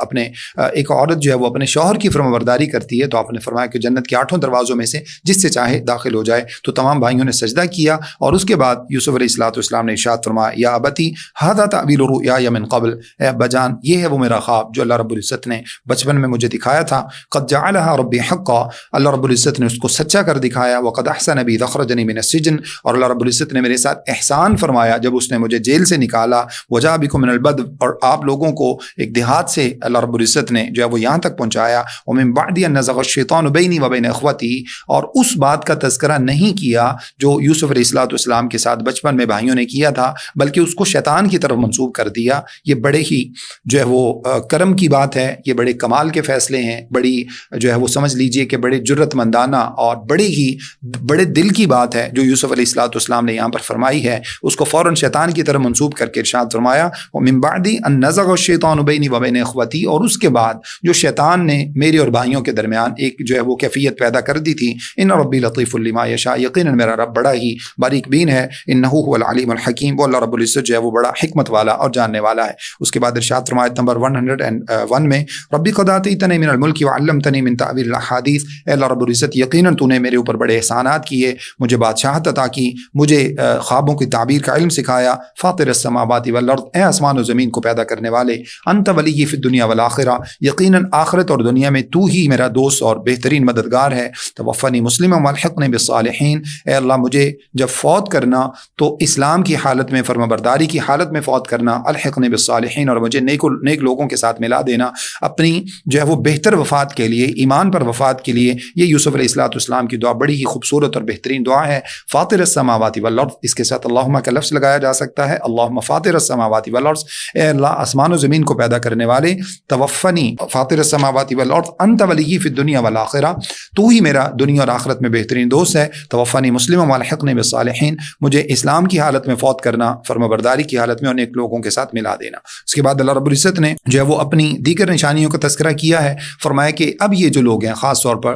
ایک عورت جو ہے وہ اپنے شوہر کی فرمانبرداری کرتی ہے تو آپ نے فرمایا کہ جنت کے 8 دروازوں میں سے جس سے چاہے داخل ہو جائے۔ تو تمام بھائیوں نے سجدہ کیا، اور اس کے بعد یوسف علیہ السلام نے ارشاد فرمایا یا ابتی ھذا تعبیر رؤیایا من قبل، اے ابا جان یہ ہے وہ میرا خواب جو اللہ رب العزت نے بچپن میں مجھے دکھایا تھا۔ قد جعلها ربی حقا، اللہ رب العزت نے اس کو سچا کر دکھایا۔ وقد احسن بی اذ اخرجنی من السجن، اور اللہ رب العزت نے میرے ساتھ احسان فرمایا جب اس نے مجھے جیل سے نکالا۔ وجاء بکم من البدو، اور آپ لوگوں کو ایک دیہات سے اللہ رب العزت نے جو ہے وہ یہاں تک پہنچایا۔ ومن بعد ان نزغ الشیطان بینی وبین اخوتی، اور اس بات کا تذکرہ نہیں کیا جو یوسف علیہ السلام کے ساتھ بچپن میں بھائیوں نے کیا تھا، بلکہ اس کو شیطان کی طرف منسوب کر دیا۔ یہ بڑے ہی جو ہے وہ کرم کی بات ہے، یہ بڑے کمال کے فیصلے ہیں، بڑی جو ہے وہ سمجھ لیجئے کہ بڑے جرت مندانہ اور بڑے دل کی بات ہے جو یوسف علیہ السلام نے یہاں پر فرمائی ہے۔ اس کو فوراً شیطان کی طرف منسوب کر کے ارشاد فرمایا ومن بعد ان نزغ الشیطان بینی وبین اخوتی، اور اس کے بعد جو شیطان نے میرے اور بھائیوں کے درمیان ایک جو ہے وہ کیفیت پیدا کر دی تھی۔ ان ربی لطیف لما یشاء، یقیناً میرا رب بڑا ہی باریک بین ہے۔ انہ هو العلیم الحکیم، وہ اللہ رب العزت جو ہے وہ بڑا حکمت والا اور جاننے والا ہے۔ اس کے بعد ارشاد فرمایا نمبر 101 میں ربی قد آتیتنی من الملک وعلمتنی من تأویل الاحادیث، اے اللہ رب العزت یقیناً تو نے میرے اوپر بڑے احسانات کیے، مجھے بادشاہت عطا کی، مجھے خوابوں کی تعبیر کا علم سکھایا۔ فاطر السماوات والارض، اے آسمان و زمین کو پیدا کرنے والے، انت ولی فی الدنیا والآخرہ، یقیناً آخرت اور دنیا میں تو ہی میرا دوست اور بہترین مددگار ہے۔ توفنی مسلما والحقنی بالصالحین، اے اللہ مجھے جب فوت کرنا تو اسلام کی حالت میں، فرمانبرداری کی حالت میں فوت کرنا، الحقنی بالصالحین، اور مجھے نیک لوگوں کے ساتھ ملا دینا اپنی جو ہے وہ بہتر وفات کے لیے، ایمان پر وفات کے لیے۔ یہ یوسف علیہ السلام کی دعا بڑی ہی خوبصورت اور بہترین دعا ہے۔ فاطر السماوات والارض، اس کے ساتھ اللہم کا لفظ لگایا جا سکتا ہے، اللہم فاطر السماوات والارض، اے اللہ آسمان و زمین کو پیدا کرنے والے، توفنی فاطر السماوات والارض انت ولی فی الدنیا والآخرہ، تو ہی میرا دنیا اور آخرت میں بہترین دوست ہے۔ توفنی مسلما والحقنی بالصالحین، مجھے اسلام کی حالت میں فوت کرنا، فرمانبرداری کی حالت میں اور نیک لوگوں کے ساتھ ملا دینا۔ اس کے بعد اللہ رب العزت نے جو ہے وہ اپنی دیگر نشانیوں کا تذکرہ کیا ہے، فرمایا کہ اب یہ جو لوگ ہیں، خاص طور پر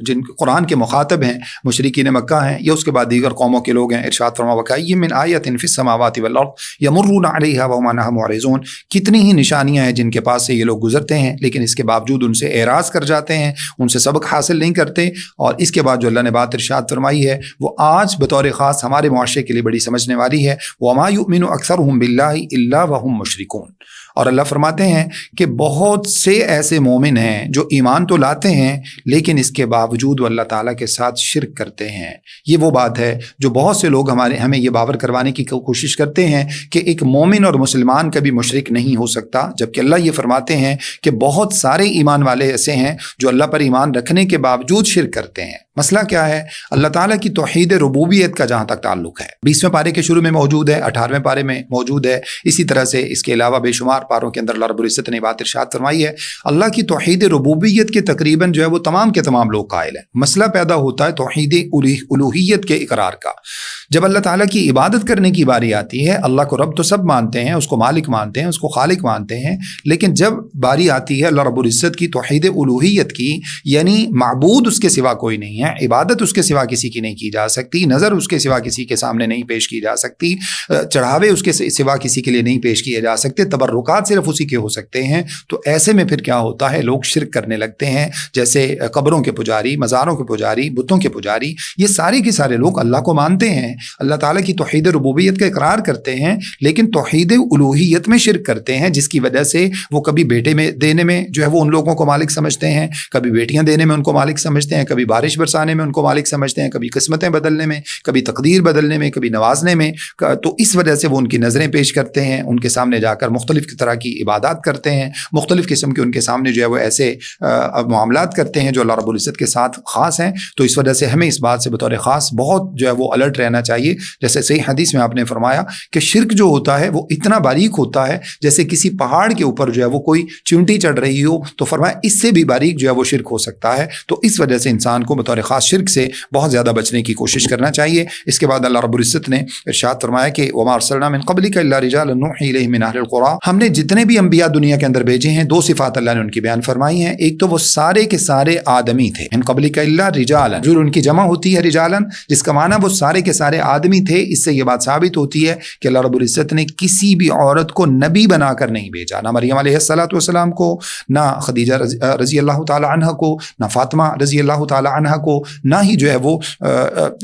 جن قرآن کے مخاطب ہیں، مشرکین مکہ ہیں، یا اس کے بعد دیگر قوموں کے لوگ ہیں، ارشاد فرما وکأی من آیۃ فی السماوات والارض یمرون علیہا وہم عنہا معرضون، کتنی ہی نشانیاں ہیں جن کے پاس سے یہ لوگ گزرتے ہیں لیکن اس کے باوجود ان سے اعراض کر جاتے ہیں، ان سے سبق حاصل نہیں کرتے۔ اور اس کے بعد جو اللہ نے بات ارشاد فرمائی ہے وہ آج بطور خاص ہمارے معاشرے کے لیے بڑی سمجھنے والی ہے۔ وما یؤمن اکثرهم باللہ الا وهم مشرکون، اور اللہ فرماتے ہیں کہ بہت سے ایسے مومن ہیں جو ایمان تو لاتے ہیں لیکن اس کے باوجود وہ اللہ تعالیٰ کے ساتھ شرک کرتے ہیں۔ یہ وہ بات ہے جو بہت سے لوگ ہمیں یہ باور کروانے کی کوشش کرتے ہیں کہ ایک مومن اور مسلمان کبھی مشرک نہیں ہو سکتا، جبکہ اللہ یہ فرماتے ہیں کہ بہت سارے ایمان والے ایسے ہیں جو اللہ پر ایمان رکھنے کے باوجود شرک کرتے ہیں۔ مسئلہ کیا ہے؟ اللہ تعالیٰ کی توحید ربوبیت کا جہاں تک تعلق ہے 20ویں پارے کے شروع میں موجود ہے، 18ویں پارے میں موجود ہے، اسی طرح سے اس کے علاوہ بے شمار پاروں کے اندر اللہ رب العزت نے بات ارشاد فرمائی ہے۔ اللہ کی توحید ربوبیت کے تقریباً جو ہے وہ تمام کے تمام لوگ قائل ہیں۔ مسئلہ پیدا ہوتا ہے توحید الوہیت کے اقرار کا۔ جب اللہ تعالیٰ کی عبادت کرنے کی باری آتی ہے، اللہ کو رب تو سب مانتے ہیں، اس کو مالک مانتے ہیں، اس کو خالق مانتے ہیں، لیکن جب باری آتی ہے اللہ رب العزت کی توحید الوہیت کی، یعنی معبود اس کے سوا کوئی نہیں ہے، عبادت اس کے سوا کسی کی نہیں کی جا سکتی، نظر اس کے سوا کسی کے سامنے نہیں پیش کی جا سکتی، چڑھاوے اس کے سوا کسی کے لیے نہیں پیش کیے جا سکتے، تبرکات صرف اسی کے ہو سکتے ہیں، تو ایسے میں پھر کیا ہوتا ہے؟ لوگ شرک کرنے لگتے ہیں، جیسے قبروں کے پجاری، مزاروں کے پجاری، بتوں کے پجاری، یہ سارے کے سارے لوگ اللہ کو مانتے ہیں، اللہ تعالیٰ کی توحید ربوبیت کا اقرار کرتے ہیں، لیکن توحید الوہیت میں شرک کرتے ہیں، جس کی وجہ سے وہ کبھی بیٹے میں دینے میں جو ہے وہ ان لوگوں کو مالک سمجھتے ہیں، کبھی بیٹیاں دینے میں ان کو مالک سمجھتے ہیں، کبھی بارش برسانے میں ان کو مالک سمجھتے ہیں، کبھی قسمتیں بدلنے میں، کبھی تقدیر بدلنے میں، کبھی نوازنے میں، تو اس وجہ سے وہ ان کی نظریں پیش کرتے ہیں، ان کے سامنے جا کر مختلف طرح کی عبادات کرتے ہیں، مختلف قسم کے ان کے سامنے جو ہے وہ ایسے معاملات کرتے ہیں جو اللہ رب العزت کے ساتھ خاص ہیں۔ تو اس وجہ سے ہمیں اس بات سے بطور خاص بہت جو ہے وہ الرٹ رہنا چاہیے، جیسے صحیح حدیث میں آپ نے فرمایا کہ شرک جو ہوتا ہے وہ اتنا باریک ہوتا ہے جیسے کسی پہاڑ کے اوپر جو ہے وہ کوئی چونٹی چڑھ رہی ہو، تو فرمایا اس سے بھی باریک جو ہے وہ شرک ہو سکتا ہے۔ تو اس وجہ سے انسان کو بطور خاص شرک سے بہت زیادہ بچنے کی کوشش کرنا چاہیے۔ اس کے بعد اللہ رب العزت نے ارشاد فرمایا کہ وما ارسلنا من قبلک الا رجالا نوحی الیہم من اہل القری، ہم نے جتنے بھی انبیاء دنیا کے اندر بھیجے ہیں، دو صفات اللہ نے ان کی بیان فرمائی ہیں۔ ایک تو وہ سارے کے سارے آدمی تھے، من قبلک الا رجالا، جو ان کی جمع ہوتی ہے رجالا، جس کا معنی وہ سارے کے سارے آدمی تھے۔ اس سے یہ بات ثابت ہوتی ہے کہ اللہ رب العزت نے کسی بھی عورت کو نبی بنا کر نہیں بھیجا، نہ مریم علیہ السلام کو، نہ خدیجہ رضی اللہ تعالی عنہ کو، نہ فاطمہ رضی اللہ تعالی عنہ کو، نہ ہی جو ہے وہ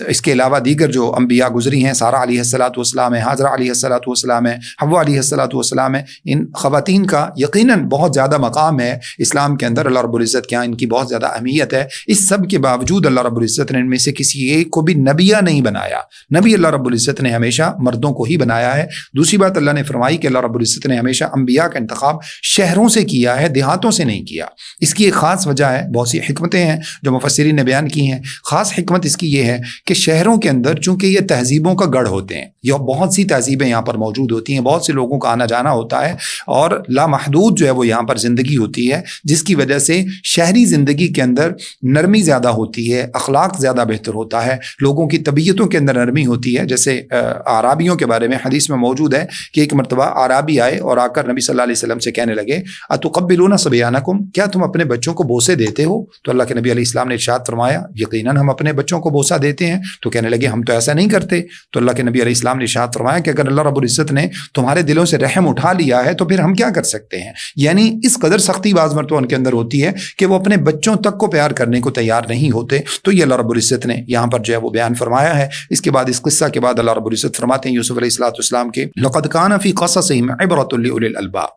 اس کے علاوہ دیگر جو انبیاء گزری ہیں، سارہ علیہ السلام ہے، حاجرہ علیہ السلام ہے، حوا علیہ السلام ہے، ان خواتین کا یقیناً بہت زیادہ مقام ہے اسلام کے اندر، اللہ رب العزت کے یہاں ان کی بہت زیادہ اہمیت ہے۔ اس سب کے باوجود اللہ رب العزت نے ان میں سے کسی ایک کو بھی نبیہ نہیں بنایا، نبی اللہ رب العزت نے ہمیشہ مردوں کو ہی بنایا ہے۔ دوسری بات اللہ نے فرمائی کہ اللہ رب العزت نے ہمیشہ انبیاء کا انتخاب شہروں سے کیا ہے، دیہاتوں سے نہیں کیا۔ اس کی ایک خاص وجہ ہے، بہت سی حکمتیں ہیں جو مفسرین نے بیان کی ہیں۔ خاص حکمت اس کی یہ ہے کہ شہروں کے اندر چونکہ یہ تہذیبوں کا گڑھ ہوتے ہیں، یہ بہت سی تہذیبیں یہاں پر موجود ہوتی ہیں، بہت سے لوگوں کا آنا جانا ہوتا ہے، اور لامحدود جو ہے وہ یہاں پر زندگی ہوتی ہے، جس کی وجہ سے شہری زندگی کے اندر نرمی زیادہ ہوتی ہے، اخلاق زیادہ بہتر ہوتا ہے، لوگوں کی طبیعتوں کے اندر نرمی ہوتی ہے۔ جیسے اعرابیوں کے بارے میں حدیث میں موجود ہے کہ ایک مرتبہ اعرابی آئے اور آ کر نبی صلی اللہ علیہ وسلم سے کہنے لگے اتقبلون صبیانکم، کیا تم اپنے بچوں کو بوسے دیتے ہو؟ تو اللہ کے نبی علیہ السلام نے ارشاد فرمایا یقیناً ہم اپنے بچوں کو بوسہ دیتے ہیں۔ تو کہنے لگے ہم تو ایسا نہیں کرتے۔ تو اللہ کے نبی علیہ السلام نے ارشاد فرمایا کہ اگر اللہ رب العزت نے تمہارے دلوں سے رحم اٹھا لیا ہے تو پھر ہم کیا کر سکتے ہیں؟ یعنی اس قدر سختی بعض مرتبہ ان کے اندر ہوتی ہے کہ وہ اپنے بچوں تک کو پیار کرنے کو تیار نہیں ہوتے۔ تو یہ اللہ رب العزت نے یہاں پر جو ہے وہ بیان فرمایا ہے۔ اس کے بعد اس قصہ کے بعد اللہ رب العزت فرماتے ہیں یوسف علیہ السلام کے لقد کان فی قصصہم عبرۃ لأولی الالباب،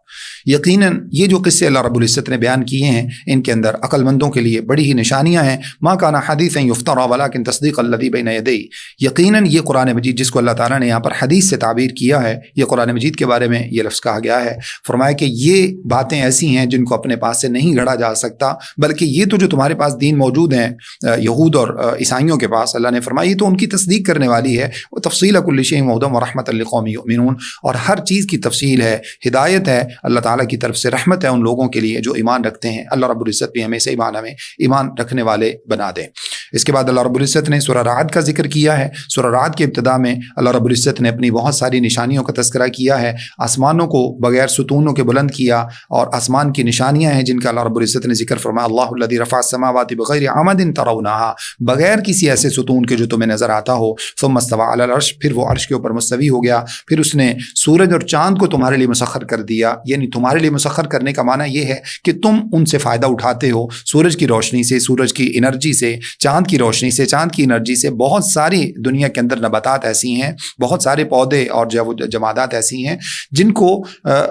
یقیناً یہ جو قصے اللہ رب العزت نے بیان کیے ہیں ان کے اندر عقل مندوں کے لیے بڑی ہی نشانیاں ہیں۔ ما کان حدیثا یفترى ولکن تصدیق الذی بین یدیہ، یقیناً یہ قرآن مجید جس کو اللہ تعالیٰ نے یہاں پر حدیث سے تعبیر کیا ہے، یہ قرآن مجید کے بارے میں یہ لفظ کہا گیا ہے، فرمایا کہ یہ باتیں ایسی ہیں جن کو اپنے پاس سے نہیں گھڑا جا سکتا، بلکہ یہ تو جو تمہارے پاس دین موجود ہیں یہود اور عیسائیوں کے پاس، اللہ نے فرمایا یہ تو ان کی تصدیق کرنے والی ہے، وہ تفصیل کل شیء وہدی ورحمۃ لقوم یؤمنون، اور ہر چیز کی تفصیل ہے، ہدایت ہے اللہ تعالیٰ کی طرف سے، رحمت ہے ان لوگوں کے لیے جو ایمان رکھتے ہیں۔ اللہ رب العزت بھی ہمیں صحیح معنی میں ایمان رکھنے والے بنا دے۔ اس کے بعد اللہ رب العزت نے سورہ رعد کا ذکر کیا ہے۔ سورہ رعد کے ابتدا میں اللہ رب العزت نے اپنی بہت ساری نشانیوں کا تذکرہ کیا ہے، آسمانوں کو بغیر ستونوں کے بلند کیا، اور آسمان کی نشانیاں ہیں جن کا اللہ رب العزت نے ذکر فرمایا، اللہ الذی رفع السماوات بغیر عمد ترونها، بغیر کسی ایسے ستون کے جو تمہیں نظر آتا ہو، ثم استوى علی العرش، پھر وہ عرش کے اوپر مستوی ہو گیا، پھر اس نے سورج اور چاند کو تمہارے لیے مسخر کر دیا، یعنی تمہارے لیے مسخر کرنے کا معنی یہ ہے کہ تم ان سے فائدہ اٹھاتے ہو، سورج کی روشنی سے، سورج کی انرجی سے، چاند چاند کی روشنی سے، چاند کی انرجی سے بہت ساری دنیا کے اندر نباتات ایسی ہیں، بہت سارے پودے اور جو ہے وہ جمادات ایسی ہیں جن کو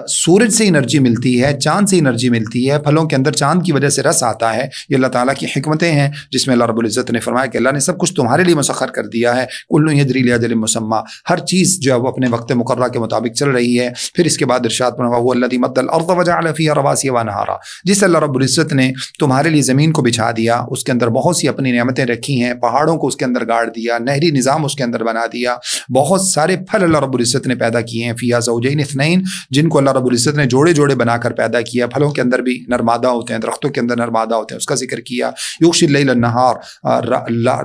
سورج سے انرجی ملتی ہے، چاند سے انرجی ملتی ہے، پھلوں کے اندر چاند کی وجہ سے رس آتا ہے۔ یہ اللہ تعالیٰ کی حکمتیں ہیں جس میں اللہ رب العزت نے فرمایا کہ اللہ نے سب کچھ تمہارے لیے مسخر کر دیا ہے، کل یجری لاجل مسمى، ہر چیز جو ہے وہ اپنے وقت مقررہ کے مطابق چل رہی ہے۔ پھر اس کے بعد ارشاد فرمایا وہ الذی مد الارض وجعل فیہا رواسیا وانہارا، جس اللہ رب العزت نے تمہارے لیے زمین کو بچھا دیا، اس کے اندر بہت سی اپنی نعمتیں رکھی ہیں، پہاڑوں کو اس کے اندر گاڑ دیا، نہری نظام اس کے اندر بنا دیا، بہت سارے پھل اللہ رب العزت نے پیدا کیے ہیں، فیہا زوجین اثنین، جن کو اللہ رب العزت نے جوڑے جوڑے بنا کر پیدا کیا۔ پھلوں کے اندر بھی نرمادہ ہوتے ہیں، درختوں کے اندر نرمادہ ہوتے ہیں، اس کا ذکر کیا۔ یغشی اللیل النہار،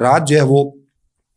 رات جو ہے وہ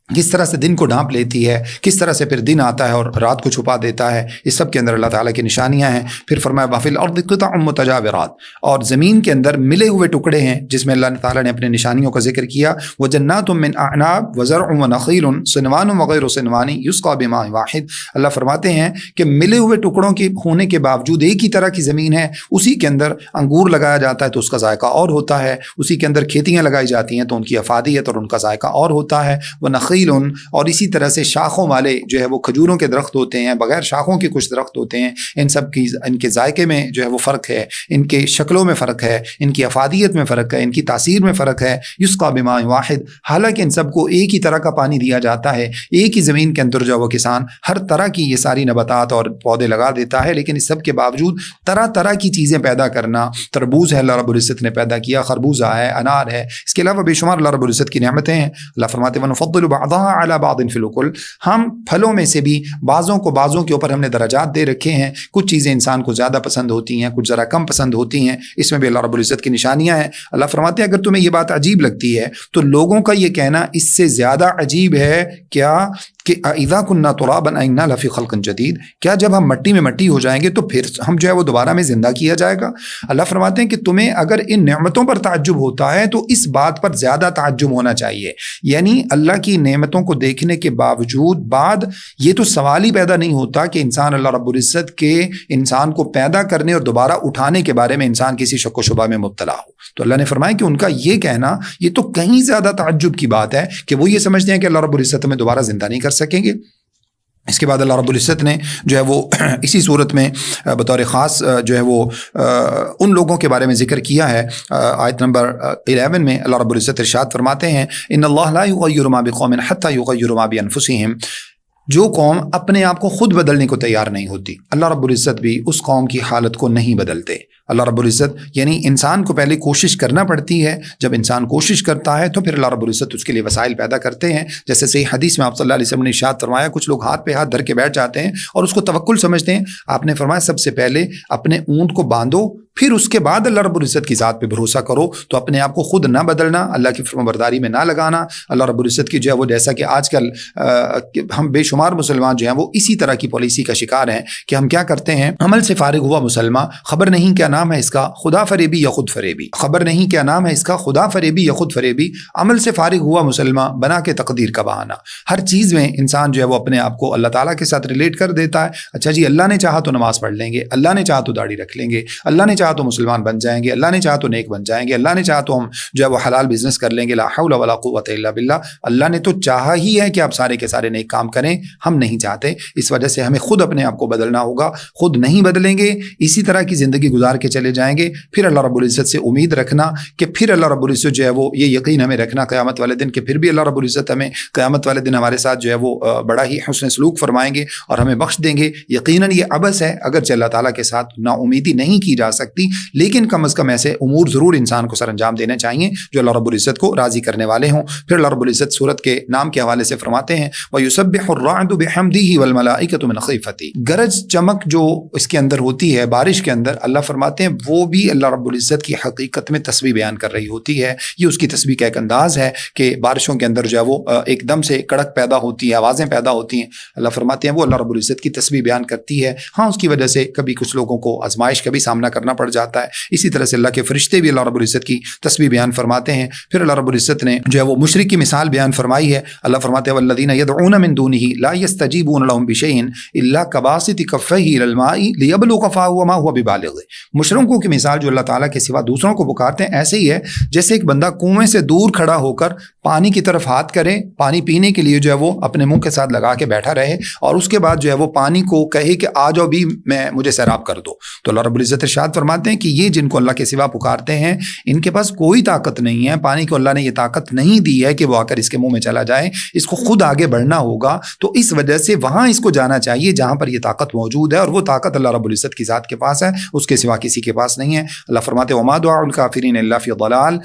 کس طرح سے دن کو ڈھانپ لیتی ہے، کس طرح سے پھر دن آتا ہے اور رات کو چھپا دیتا ہے، اس سب کے اندر اللہ تعالیٰ کی نشانیاں ہیں۔ پھر فرمایا وَفِي الْأَرْضِ قِطَعٌ مُتَجَاوِرَاتٌ، اور زمین کے اندر ملے ہوئے ٹکڑے ہیں جس میں اللہ تعالیٰ نے اپنے نشانیوں کا ذکر کیا۔ وَجَنَّاتٌ مِّنْ أَعْنَابٍ وَزَرْعٌ وَنَخِيلٌ صِنْوَانٌ وَغَيْرُ صِنْوَانٍ يُسْقَىٰ بِمَاءٍ وَاحِدٍ، اللہ فرماتے ہیں کہ ملے ہوئے ٹکڑوں کے ہونے کے باوجود ایک ہی طرح کی زمین ہے، اسی کے اندر انگور لگایا جاتا ہے تو اس کا ذائقہ اور ہوتا ہے، اسی کے اندر کھیتیاں لگائی جاتی ہیں تو ان کی افادیت اور ان کا ذائقہ اور ہوتا ہے۔ وَنَخِيلٌ، اور اسی طرح سے شاخوں والے جو ہے وہ کھجوروں کے درخت ہوتے ہیں، بغیر شاخوں کے کچھ درخت ہوتے ہیں، ان سب کی ان کے ذائقے میں جو ہے وہ فرق ہے، ان کے شکلوں میں فرق ہے، ان کی افادیت میں فرق ہے، ان کی تاثیر میں فرق ہے۔ یسقیٰ بماء واحد، حالانکہ ان سب کو ایک ہی طرح کا پانی دیا جاتا ہے، ایک ہی زمین کے اندر جو وہ کسان ہر طرح کی یہ ساری نباتات اور پودے لگا دیتا ہے، لیکن اس سب کے باوجود طرح طرح کی چیزیں پیدا کرنا، تربوز ہے اللہ رب العزت نے پیدا کیا، خربوزہ ہے، انار ہے، اس کے علاوہ بے شمار اللہ رب العزت کی نعمتیں ہیں۔ اللہ فرماتے ہیں وَنُفَضِّلُ بَعْضَهَا عَلَى بَعْضٍ فِي الْأُكُلِ، ہم پھلوں میں سے بھی بعضوں کو بعضوں کے اوپر ہم نے درجات دے رکھے ہیں، کچھ چیزیں انسان کو زیادہ پسند ہوتی ہیں، کچھ ذرا کم پسند ہوتی ہیں، اس میں بھی اللہ رب العزت کی نشانیاں ہیں۔ اللہ فرماتے ہیں اگر تمہیں یہ بات عجیب لگتی ہے تو لوگوں کا یہ کہنا اس سے زیادہ عجیب ہے کیا کہ اذا كنا ترابا انا لفی خلق جدید، کیا جب ہم مٹی میں مٹی ہو جائیں گے تو پھر ہم جو ہے وہ دوبارہ میں زندہ کیا جائے گا۔ اللہ فرماتے ہیں کہ تمہیں اگر ان نعمتوں پر تعجب ہوتا ہے تو اس بات پر زیادہ تعجب ہونا چاہیے، یعنی اللہ کی نعمتوں کو دیکھنے کے باوجود بعد یہ تو سوال ہی پیدا نہیں ہوتا کہ انسان اللہ رب العزت کے انسان کو پیدا کرنے اور دوبارہ اٹھانے کے بارے میں انسان کسی شک و شبہ میں مبتلا ہو۔ تو اللہ نے فرمایا کہ ان کا یہ کہنا یہ تو کہیں زیادہ تعجب کی بات ہے کہ وہ یہ سمجھتے ہیں کہ اللہ رب العزت ہمیں دوبارہ زندہ نہیں کر سکیں گے۔ اس کے بعد اللہ رب العزت نے جو ہے وہ اسی صورت میں بطور خاص جو ہے وہ ان لوگوں کے بارے میں ذکر کیا ہے۔ آیت نمبر 11 میں اللہ رب العزت ارشاد فرماتے ہیں ان اللہ لا یغیر ما بقوم حتی یغیروا ما بانفسہم، جو قوم اپنے آپ کو خود بدلنے کو تیار نہیں ہوتی اللہ رب العزت بھی اس قوم کی حالت کو نہیں بدلتے۔ اللہ رب العزت یعنی انسان کو پہلے کوشش کرنا پڑتی ہے، جب انسان کوشش کرتا ہے تو پھر اللہ رب العزت اس کے لیے وسائل پیدا کرتے ہیں۔ جیسے صحیح حدیث میں آپ صلی اللہ علیہ وسلم نے ارشاد فرمایا کچھ لوگ ہاتھ پہ ہاتھ دھر کے بیٹھ جاتے ہیں اور اس کو توکل سمجھتے ہیں۔ آپ نے فرمایا سب سے پہلے اپنے اونٹ کو باندھو، پھر اس کے بعد اللہ رب العزت کی ذات پہ بھروسہ کرو، تو اپنے آپ کو خود نہ بدلنا، اللہ کی فرمانبرداری میں نہ لگانا۔ اللہ رب العزت کی جو ہے وہ جیسا کہ آج کل ہم بے شمار مسلمان جو ہیں وہ اسی طرح کی پالیسی کا شکار ہیں کہ ہم کیا کرتے ہیں، عمل سے فارغ ہوا مسلمان، خبر نہیں کیا نام ہے اس کا، خدا فریبی یا خود فریبی، خبر نہیں کیا نام ہے اس کا، خدا فریبی یا خود فریبی، عمل سے فارغ ہوا مسلمان بنا کے تقدیر کا بہانہ۔ ہر چیز میں انسان جو ہے وہ اپنے آپ کو اللہ تعالیٰ کے ساتھ ریلیٹ کر دیتا ہے۔ اچھا جی اللہ نے چاہا تو نماز پڑھ لیں گے، اللہ نے چاہا تو داڑھی رکھ لیں گے، اللہ نے چاہا تو مسلمان بن جائیں گے، اللہ نے چاہا تو نیک بن جائیں گے، اللہ نے چاہا تو ہم جو ہے وہ حلال بزنس کر لیں گے، لا حول ولا قوت الا باللہ۔ اللہ نے تو چاہا ہی ہے کہ آپ سارے کے سارے نیک کام کریں، ہم نہیں چاہتے، اس وجہ سے ہمیں خود اپنے آپ کو بدلنا ہوگا۔ خود نہیں بدلیں گے، اسی طرح کی زندگی گزار کے چلے جائیں گے، پھر اللہ رب العزت سے امید رکھنا کہ پھر اللہ رب العزت جو ہے وہ یہ یقین ہمیں رکھنا قیامت والے دن کہ پھر بھی اللہ رب العزت ہمیں قیامت والے دن ہمارے ساتھ جو ہے وہ بڑا ہی حسن سلوک فرمائیں گے اور ہمیں بخش دیں گے۔ یقیناً یہ عبث ہے، اگرچہ اللہ تعالیٰ کے ساتھ نا امیدی نہیں کی جا سکتی، لیکن کم از کم ایسے امور ضرور انسان کو سر انجام دینے چاہیے جو اللہ رب العزت کو راضی کرنے والے ہوں۔ پھر اللہ رب العزت سورت کے نام کے حوالے سے فرماتے ہیں وَيُسَبِّحُ الرَّعْدُ بِحَمْدِهِ وَالْمَلَائِكَةُ مِنْ خِيفَتِهِ، گرج چمک جو اس کے اندر ہوتی ہے بارش کے اندر، اللہ فرماتے ہیں وہ بھی اللہ رب العزت کی حقیقت میں تسبیح بیان کر رہی ہوتی ہے۔ یہ اس کی تسبیح کا ایک انداز ہے کہ بارشوں کے اندر جو ہے وہ ایک دم سے کڑک پیدا ہوتی ہے، آوازیں پیدا ہوتی ہیں، اللہ فرماتے ہیں وہ اللہ رب العزت کی تسبیح بیان کرتی ہے۔ ہاں اس کی وجہ سے کبھی کچھ لوگوں کو آزمائش کا بھی سامنا کرنا پڑ جاتا ہے، اسی طرح سے اللہ کے فرشتے بھی اللہ رب العزت کی تسبیح بیان فرماتے ہیں۔ پھر اللہ رب العزت نے جو ہے وہ مشرک کی مثال بیان فرمائی ہے۔ اللہ فرماتے ہیں والذین یدعون من دونہ لا يستجيبون لهم بشيء الا كباسط كفيه الى الماء ليبلغ فاه وما هو ببالغ. مشرکوں کی مثال جو اللہ تعالیٰ کے سوا دوسروں کو پکارتے ہیں ایسے ہی ہے جیسے ایک بندہ کنویں سے دور کھڑا ہو کر پانی کی طرف ہاتھ کرے، پانی پینے کے لیے جو ہے وہ اپنے منہ کے ساتھ لگا کے بیٹھا رہے اور اس کے بعد جو ہے وہ پانی کو کہے کہ آ جاؤ بھی میں مجھے سیراب کر دو. تو اللہ رب العزت ارشاد فرماتے ہیں کہ یہ جن کو اللہ کے سوا پکارتے ہیں ان کے پاس کوئی طاقت نہیں ہے، پانی کو اللہ نے یہ طاقت نہیں دی ہے کہ وہ آ کر اس کے منہ میں چلا جائے، اس کو خود آگے بڑھنا ہوگا. تو اس وجہ سے وہاں اس کو جانا چاہیے جہاں پر یہ طاقت موجود ہے، اور وہ طاقت اللہ رب العزت کی ذات کے پاس ہے، اس کے سوا کسی کے پاس نہیں ہے. اللہ فرماتے ہیں وما دعاء الکافرین الا فی ضلال،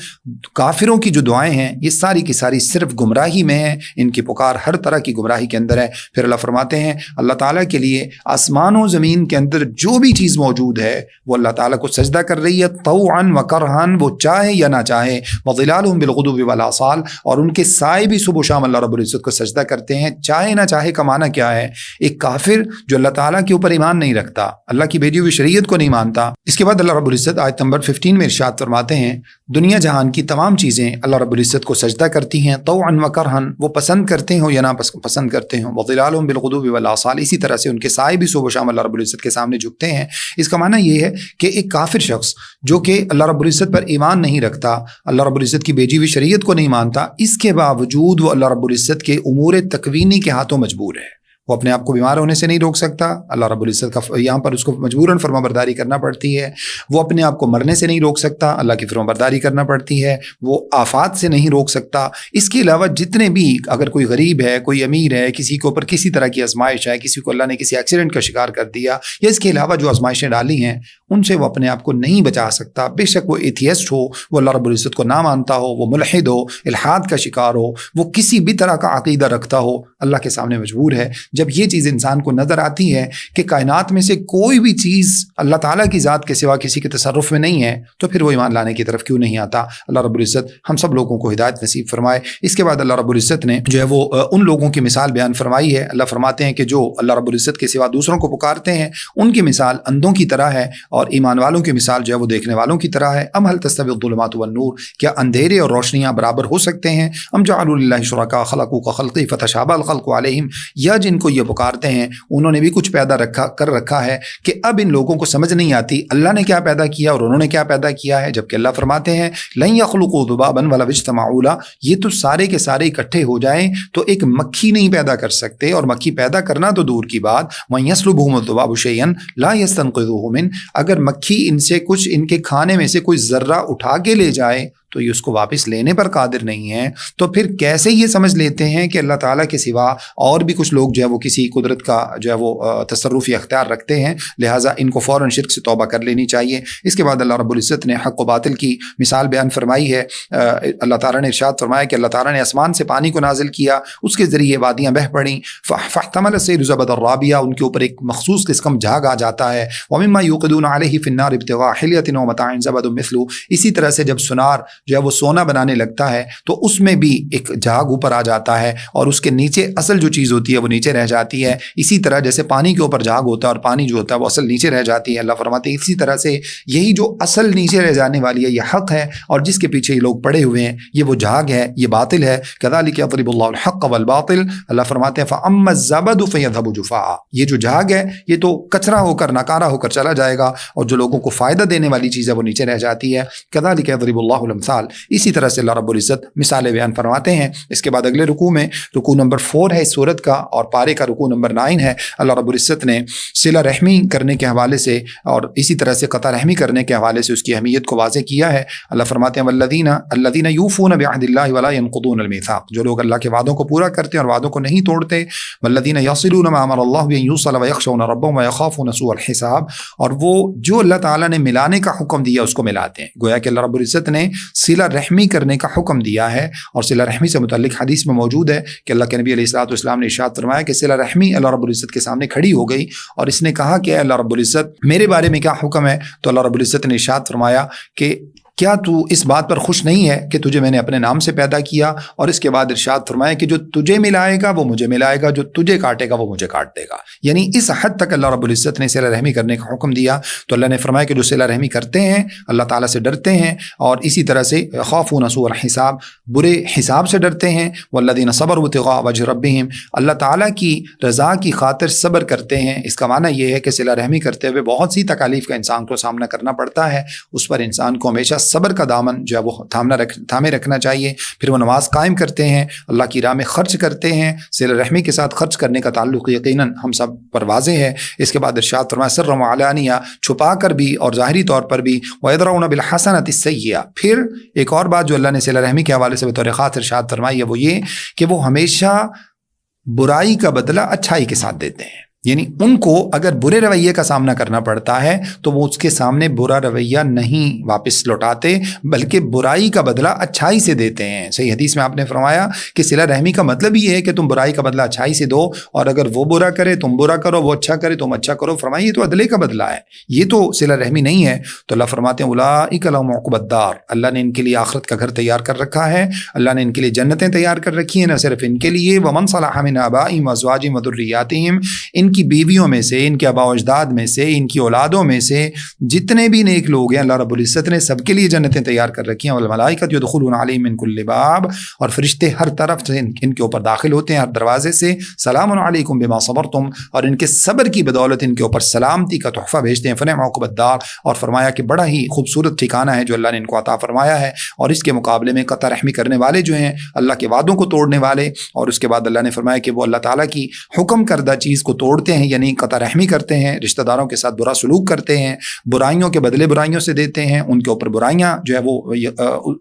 کافروں کی جو دعائیں ہیں یہ ساری کی ساری صرف گمراہی میں ہیں، ان کی پکار ہر طرح کی گمراہی کے اندر ہے. پھر اللہ فرماتے ہیں اللہ تعالیٰ کے لیے آسمان و زمین کے اندر جو بھی چیز موجود ہے وہ اللہ تعالیٰ کو سجدہ کر رہی ہے طوعا و کرہن، وہ چاہے یا نہ چاہے. وظلالہم بالغدو والآصال، اور ان کے سائے بھی صبح و شام اللہ رب العزت کو سجدہ کرتے ہیں. چاہے نہ چاہے کا معنی کیا ہے؟ ایک کافر جو اللہ تعالیٰ کے اوپر ایمان نہیں رکھتا، اللہ کی بھیجی ہوئی شریعت کو نہیں مانتا. اس کے بعد اللہ رب العزت آیت نمبر 15 میں ارشاد فرماتے ہیں دنیا جہان کی تمام چیزیں اللہ رب العزت کو سجدہ کرتی ہیں طوعا و کرہن، وہ پسند کرتے ہوں یا نہ پسند کرتے ہوں. وظلالہم بالغدو والآصال، اسی طرح سے ان کے سائے بھی صبح و شام اللہ رب العزت کے سامنے جھکتے ہیں. اس کا معنی یہ ہے کہ ایک کافر شخص جو کہ اللہ رب العزت پر ایمان نہیں رکھتا، اللہ رب العزت کی بھیجی ہوئی شریعت کو نہیں مانتا، اس کے باوجود وہ اللہ رب العزت کے امور تکوینی کے ہاتھوں مجبور ہے. وہ اپنے آپ کو بیمار ہونے سے نہیں روک سکتا، اللہ رب العزت کا یہاں پر اس کو مجبوراً فرما برداری کرنا پڑتی ہے. وہ اپنے آپ کو مرنے سے نہیں روک سکتا، اللہ کی فرما برداری کرنا پڑتی ہے. وہ آفات سے نہیں روک سکتا. اس کے علاوہ جتنے بھی، اگر کوئی غریب ہے، کوئی امیر ہے، کسی کے اوپر کسی طرح کی آزمائش ہے، کسی کو اللہ نے کسی ایکسیڈنٹ کا شکار کر دیا، یا اس کے علاوہ جو آزمائشیں ڈالی ہیں ان سے وہ اپنے آپ کو نہیں بچا سکتا. بے شک وہ ایتھیسٹ ہو، وہ اللہ رب العزت کو نہ مانتا ہو، وہ ملحد ہو، الحاد کا شکار ہو، وہ کسی بھی طرح کا عقیدہ رکھتا ہو، اللہ کے سامنے مجبور ہے. جب یہ چیز انسان کو نظر آتی ہے کہ کائنات میں سے کوئی بھی چیز اللہ تعالیٰ کی ذات کے سوا کسی کے تصرف میں نہیں ہے، تو پھر وہ ایمان لانے کی طرف کیوں نہیں آتا؟ اللہ رب العزت ہم سب لوگوں کو ہدایت نصیب فرمائے. اس کے بعد اللہ رب العزت نے جو ہے وہ ان لوگوں کی مثال بیان فرمائی ہے. اللہ فرماتے ہیں کہ جو اللہ رب العزت کے سوا دوسروں کو پکارتے ہیں ان کی مثال اندھوں کی طرح ہے، اور ایمان والوں کی مثال جو ہے وہ دیکھنے والوں کی طرح ہے. ام هل تستوی الظلمات والنور، کیا اندھیرے اور روشنیاں برابر ہو سکتے ہیں؟ ام جعلوا للہ شرکاء خلقوا کخلقہ فتشابہ الخلق علیہم، یا جن کو یہ پکارتے ہیں انہوں نے بھی کچھ پیدا کر رکھا ہے کہ اب ان لوگوں کو سمجھ نہیں آتی اللہ نے کیا پیدا کیا اور انہوں نے کیا پیدا کیا ہے. جبکہ اللہ فرماتے ہیں لن یخلقوا ذبابا ولو اجتمعوا له، یہ تو سارے کے سارے اکٹھے ہو جائیں تو ایک مکھی نہیں پیدا کر سکتے، اور مکھی پیدا کرنا تو دور کی بات. وَإِن يَسْلُبْهُمُ الذُّبَابُ شَيْئًا لَا يَسْتَنقِذُوهُ مِنْهُ، اگر مکھی ان سے کچھ ان کے کھانے میں سے کوئی ذرہ اٹھا کے لے جائے تو یہ اس کو واپس لینے پر قادر نہیں ہے. تو پھر کیسے یہ سمجھ لیتے ہیں کہ اللہ تعالیٰ کے سوا اور بھی کچھ لوگ جو ہے وہ کسی قدرت کا جو ہے وہ تصرفی اختیار رکھتے ہیں؟ لہٰذا ان کو فوراً شرک سے توبہ کر لینی چاہیے. اس کے بعد اللہ رب العزت نے حق و باطل کی مثال بیان فرمائی ہے. اللہ تعالیٰ نے ارشاد فرمایا کہ اللہ تعالیٰ نے آسمان سے پانی کو نازل کیا، اس کے ذریعے وادیاں بہ پڑیں. فاحتمل السیل زبدا رابیہ، ان کے اوپر ایک مخصوص قسم جھاگ آ جاتا ہے. ومما یوقدون علیہ فی النار ابتغاء حلیۃ ومتاع زبد مثلہ، اسی طرح سے جب سونار جو ہے وہ سونا بنانے لگتا ہے تو اس میں بھی ایک جھاگ اوپر آ جاتا ہے، اور اس کے نیچے اصل جو چیز ہوتی ہے وہ نیچے رہ جاتی ہے. اسی طرح جیسے پانی کے اوپر جھاگ ہوتا ہے اور پانی جو ہوتا ہے وہ اصل نیچے رہ جاتی ہے. اللہ فرماتے ہیں اسی طرح سے یہی جو اصل نیچے رہ جانے والی ہے یہ حق ہے، اور جس کے پیچھے یہ لوگ پڑے ہوئے ہیں یہ وہ جھاگ ہے، یہ باطل ہے. کذالک یضرب اللہ الحق والباطل، اللہ فرماتے ہیں فاما الزبد فیذهب جفاء، یہ جو جھاگ ہے یہ تو کچرا ہو کر ناکارہ ہو کر چلا جائے گا، اور جو لوگوں کو فائدہ دینے والی چیز ہے وہ نیچے رہ جاتی ہے. کذالک یضرب اللہ الامثال، اسی طرح سے اللہ رب العزت مثالیں بیان فرماتے ہیں. اس کے بعد اگلے رکوع میں، رکوع نمبر 4 ہے اس سورت کا، اور پارے کا رکوع نمبر 9 ہے، اللہ رب العزت نے صلہ رحمی کرنے کے حوالے سے اور اسی طرح سے قطع رحمی کرنے کے حوالے سے اس کی اہمیت کو واضح کیا ہے. اللہ فرماتے ہیں والذین یوفون بعہد اللہ ولا ینقضون المیثاق، جو لوگ اللہ کے وعدوں کو پورا کرتے ہیں اور وعدوں کو نہیں توڑتے. والذین یصلون ما امر اللہ بان یوصل ویخشون ربهم ویخافون سوء الحساب، اور وہ جو اللہ تعالیٰ نے ملانے کا حکم دیا اس کو ملاتے ہیں. گویا کہ اللہ رب العزت نے صلہ رحمی کرنے کا حکم دیا ہے، اور صلہ رحمی سے متعلق حدیث میں موجود ہے کہ اللہ کے نبی علیہ الصلوۃ والسلام نے ارشاد فرمایا کہ صلہ رحمی اللہ رب العزت کے سامنے کھڑی ہو گئی، اور اس نے کہا کہ اے اللہ رب العزت میرے بارے میں کیا حکم ہے؟ تو اللہ رب العزت نے ارشاد فرمایا کہ کیا تو اس بات پر خوش نہیں ہے کہ تجھے میں نے اپنے نام سے پیدا کیا؟ اور اس کے بعد ارشاد فرمایا کہ جو تجھے ملائے گا وہ مجھے ملائے گا، جو تجھے کاٹے گا وہ مجھے کاٹ دے گا۔ یعنی اس حد تک اللہ رب العزت نے صلہ رحمی کرنے کا حکم دیا۔ تو اللہ نے فرمایا کہ جو صلہ رحمی کرتے ہیں اللہ تعالیٰ سے ڈرتے ہیں، اور اسی طرح سے خافون سوء الحساب، برے حساب سے ڈرتے ہیں، والذین صبروا ابتغاء وجہ ربہم، اللہ تعالیٰ کی رضا کی خاطر صبر کرتے ہیں۔ اس کا معنی یہ ہے کہ صلہ رحمی کرتے ہوئے بہت سی تکالیف کا انسان کو سامنا کرنا پڑتا ہے، اس پر انسان کو ہمیشہ صبر کا دامن جو ہے وہ تھامے رکھنا چاہیے۔ پھر وہ نماز قائم کرتے ہیں، اللہ کی راہ میں خرچ کرتے ہیں۔ صلہ رحمی کے ساتھ خرچ کرنے کا تعلق یقیناً ہم سب پر واضح ہے۔ اس کے بعد ارشاد فرمایا سرا وعلانیہ، چھپا کر بھی اور ظاہری طور پر بھی، وَيَدْرَؤْنَ بِالْحَسَنَةِ السَّيِّئَةَ۔ پھر ایک اور بات جو اللہ نے صلہ رحمی کے حوالے سے بطور خاص ارشاد فرمائی ہے وہ یہ کہ وہ ہمیشہ برائی کا بدلہ اچھائی کے ساتھ دیتے ہیں۔ یعنی ان کو اگر برے رویے کا سامنا کرنا پڑتا ہے تو وہ اس کے سامنے برا رویہ نہیں واپس لوٹاتے، بلکہ برائی کا بدلہ اچھائی سے دیتے ہیں۔ صحیح حدیث میں آپ نے فرمایا کہ صلہ رحمی کا مطلب یہ ہے کہ تم برائی کا بدلہ اچھائی سے دو، اور اگر وہ برا کرے تم برا کرو، وہ اچھا کرے تم اچھا کرو۔ فرمایا یہ تو عدلے کا بدلہ ہے، یہ تو صلہ رحمی نہیں ہے۔ تو اللہ فرماتے ہیں اولئک لہم عقبی الدار، اللہ نے ان کے لیے آخرت کا گھر تیار کر رکھا ہے، اللہ نے ان کے لیے جنتیں تیار کر رکھی ہیں، نہ صرف ان کے لیے، ومن صلح من آبائہم وازواجہم وذریاتہم، ان کی بیویوں میں سے، ان کے آباء و اجداد میں سے، ان کی اولادوں میں سے جتنے بھی نیک لوگ ہیں اللہ رب العزت نے سب کے لیے جنتیں تیار کر رکھی ہیں۔ والملائکۃ یدخلون علیہم من کل باب، اور فرشتے ہر طرف سے ان کے اوپر داخل ہوتے ہیں، ہر دروازے سے۔ سلام علیکم بما صبرتم، اور ان کے صبر کی بدولت ان کے اوپر سلامتی کا تحفہ بھیجتے ہیں۔ فنعم عقبی الدار، اور فرمایا کہ بڑا ہی خوبصورت ٹھکانہ ہے جو اللہ نے ان کو عطا فرمایا ہے۔ اور اس کے مقابلے میں قطع رحمی کرنے والے جو ہیں، اللہ کے وعدوں کو توڑنے والے، اور اس کے بعد اللہ نے فرمایا کہ وہ اللہ تعالیٰ کی حکم کردہ چیز کو توڑتے ہیں، یعنی قطع رحمی کرتے ہیں، رشتہ داروں کے ساتھ برا سلوک کرتے ہیں، برائیوں کے بدلے برائیوں سے دیتے ہیں، ان کے اوپر برائیاں جو ہے وہ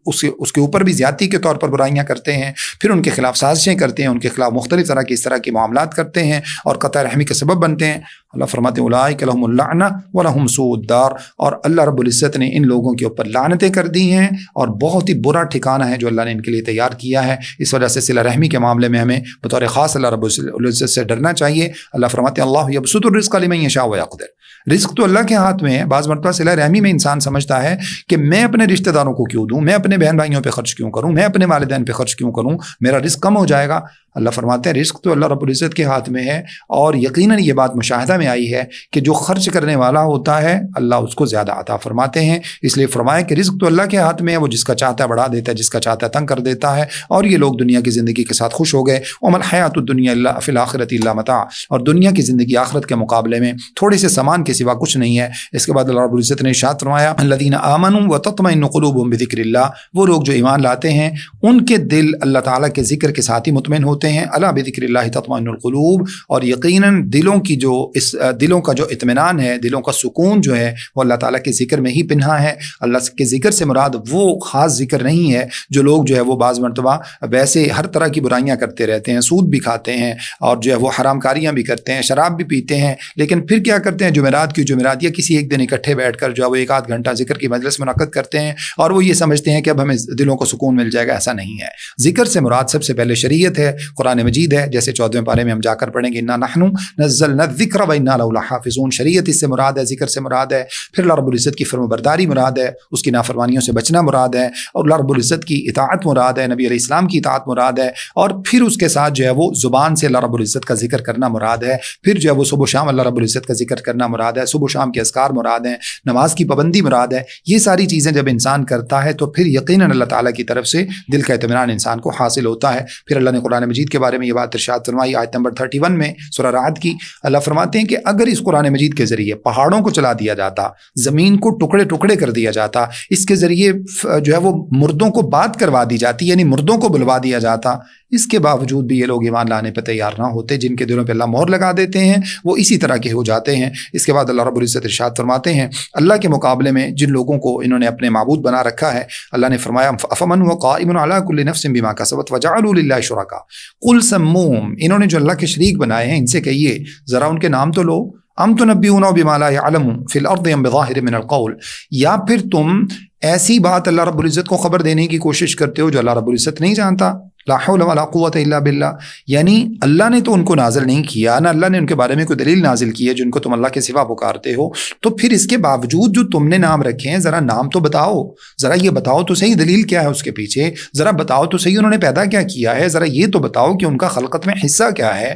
اس کے اوپر بھی زیادتی کے طور پر برائیاں کرتے ہیں، پھر ان کے خلاف سازشیں کرتے ہیں، ان کے خلاف مختلف طرح کے اس طرح کے معاملات کرتے ہیں اور قطع رحمی کے سبب بنتے ہیں۔ اللہ فرماتے ہیں اولئک لہم اللعنہ ولہم سوء الدار، اور اللہ رب العزت نے ان لوگوں کے اوپر لعنتیں کر دی ہیں اور بہت ہی برا ٹھکانہ ہے جو اللہ نے ان کے لیے تیار کیا ہے۔ اس وجہ سے صلہ رحمی کے معاملے میں ہمیں بطور خاص اللہ رب العزت سے ڈرنا چاہیے۔ اللہ فرماتے ہیں اللہ یبسط الرزق لمن یشاء ویقدر، رزق تو اللہ کے ہاتھ میں ہے۔ بعض مرتبہ صلہ رحمی میں انسان سمجھتا ہے کہ میں اپنے رشتہ داروں کو کیوں دوں، میں اپنے بہن بھائیوں پہ خرچ کیوں کروں، میں اپنے والدین پہ خرچ کیوں کروں، میرا رزق کم ہو جائے گا۔ اللہ فرماتے ہیں رزق تو اللہ رب العزت کے ہاتھ میں ہے، اور یقیناً یہ بات مشاہدہ میں آئی ہے کہ جو خرچ کرنے والا ہوتا ہے اللہ اس کو زیادہ عطا فرماتے ہیں۔ اس لیے فرمایا کہ رزق تو اللہ کے ہاتھ میں ہے، وہ جس کا چاہتا ہے بڑھا دیتا ہے، جس کا چاہتا ہے تنگ کر دیتا ہے۔ اور یہ لوگ دنیا کی زندگی کے ساتھ خوش ہو گئے۔ وما الحیاۃ الدنیا الا فی الآخرۃ الا متاع، اور دنیا کی زندگی آخرت کے مقابلے میں تھوڑے سے سامان کے سوا کچھ نہیں ہے۔ اس کے بعد اللہ رب العزت نے ارشاد فرمایا الذین آمنوا وتطمئن قلوبهم بذکر اللہ، وہ لوگ جو ایمان لاتے ہیں ان کے دل اللہ تعالیٰ کے ذکر کے ساتھ ہی مطمئن ہوتے ہیں۔ الا بذکر اللہ تطمئن القلوب، اور یقیناً دلوں کا جو اطمینان ہے، دلوں کا سکون جو ہے وہ اللہ تعالیٰ کے ذکر میں ہی پنہا ہے۔ اللہ کے ذکر سے مراد وہ خاص ذکر نہیں ہے جو لوگ جو ہے وہ بعض مرتبہ ویسے ہر طرح کی برائیاں کرتے رہتے ہیں، سود بھی کھاتے ہیں اور جو ہے وہ حرام کاریاں بھی کرتے ہیں، شراب بھی پیتے ہیں، لیکن پھر کیا کرتے ہیں جمعرات یا کسی ایک دن اکٹھے بیٹھ کر جو ہے وہ 1-8 گھنٹہ ذکر کی مجلس منعقد کرتے ہیں اور وہ یہ سمجھتے ہیں کہ اب ہمیں دلوں کو سکون مل جائے گا۔ ایسا نہیں ہے۔ ذکر سے مراد سب سے پہلے شریعت ہے، قرآن مجید ہے، جیسے 14ویں پارے میں ہم جا کر پڑھیں گے انا نحن نزلنا الذکر وانا لہ لحافظون، شریعت اس سے مراد ہے، ذکر سے مراد ہے۔ پھر اللہ رب العزت کی فرم برداری مراد ہے، اس کی نافرمانیوں سے بچنا مراد ہے، اور اللہ رب العزت کی اطاعت مراد ہے، نبی علیہ السلام کی اطاعت مراد ہے، اور پھر اس کے ساتھ جو ہے وہ زبان سے اللہ رب العزت کا ذکر کرنا مراد ہے۔ پھر جو ہے وہ صبح و شام اللہ رب العزت کا ذکر کرنا مراد ہے، صبح و شام کے اذکار مراد ہیں، نماز کی پابندی مراد ہے۔ یہ ساری چیزیں جب انسان کرتا ہے تو پھر یقیناً اللہ تعالیٰ کی طرف سے دل کا اطمینان انسان کو حاصل ہوتا ہے۔ پھر اللہ نے قرآن مجید کے بارے میں یہ بات ارشاد فرمائی آیت نمبر 31 میں سورہ رعد کی۔ اللہ فرماتے ہیں کہ اگر اس قرآن مجید کے ذریعے پہاڑوں کو چلا دیا جاتا، زمین کو ٹکڑے ٹکڑے کر دیا جاتا، اس کے ذریعے جو ہے وہ مردوں کو بات کروا دی جاتی، یعنی مردوں کو بلوا دیا جاتا، اس کے باوجود بھی یہ لوگ ایمان لانے پہ تیار نہ ہوتے۔ جن کے دلوں پہ اللہ مہر لگا دیتے ہیں وہ اسی طرح کے ہو جاتے ہیں۔ اس کے بعد اللہ رب العزت ارشاد فرماتے ہیں اللہ کے مقابلے میں جن لوگوں کو انہوں نے اپنے معبود بنا رکھا ہے، اللہ نے فرمایا افمن هو قائم علی کل نفس بما کسبت وجعلوا للہ شرکاء قل سموهم، انہوں نے جو اللہ کے شریک بنائے ہیں ان سے کہیے ذرا ان کے نام تو لو، ام تنبئونہ بما لا یعلم فی الارض ام بظاہر من القول، یا پھر تم ایسی بات اللہ رب العزت کو خبر دینے کی کوشش کرتے ہو جو اللہ رب العزت نہیں جانتا۔ لا حول ولا قوت الا باللہ، یعنی اللہ نے تو ان کو نازل نہیں کیا، نہ اللہ نے ان کے بارے میں کوئی دلیل نازل کی ہے جن کو تم اللہ کے سوا پکارتے ہو، تو پھر اس کے باوجود جو تم نے نام رکھے ہیں ذرا نام تو بتاؤ، ذرا یہ بتاؤ تو صحیح دلیل کیا ہے اس کے پیچھے، ذرا بتاؤ تو صحیح انہوں نے پیدا کیا کیا ہے، ذرا یہ تو بتاؤ کہ ان کا خلقت میں حصہ کیا ہے۔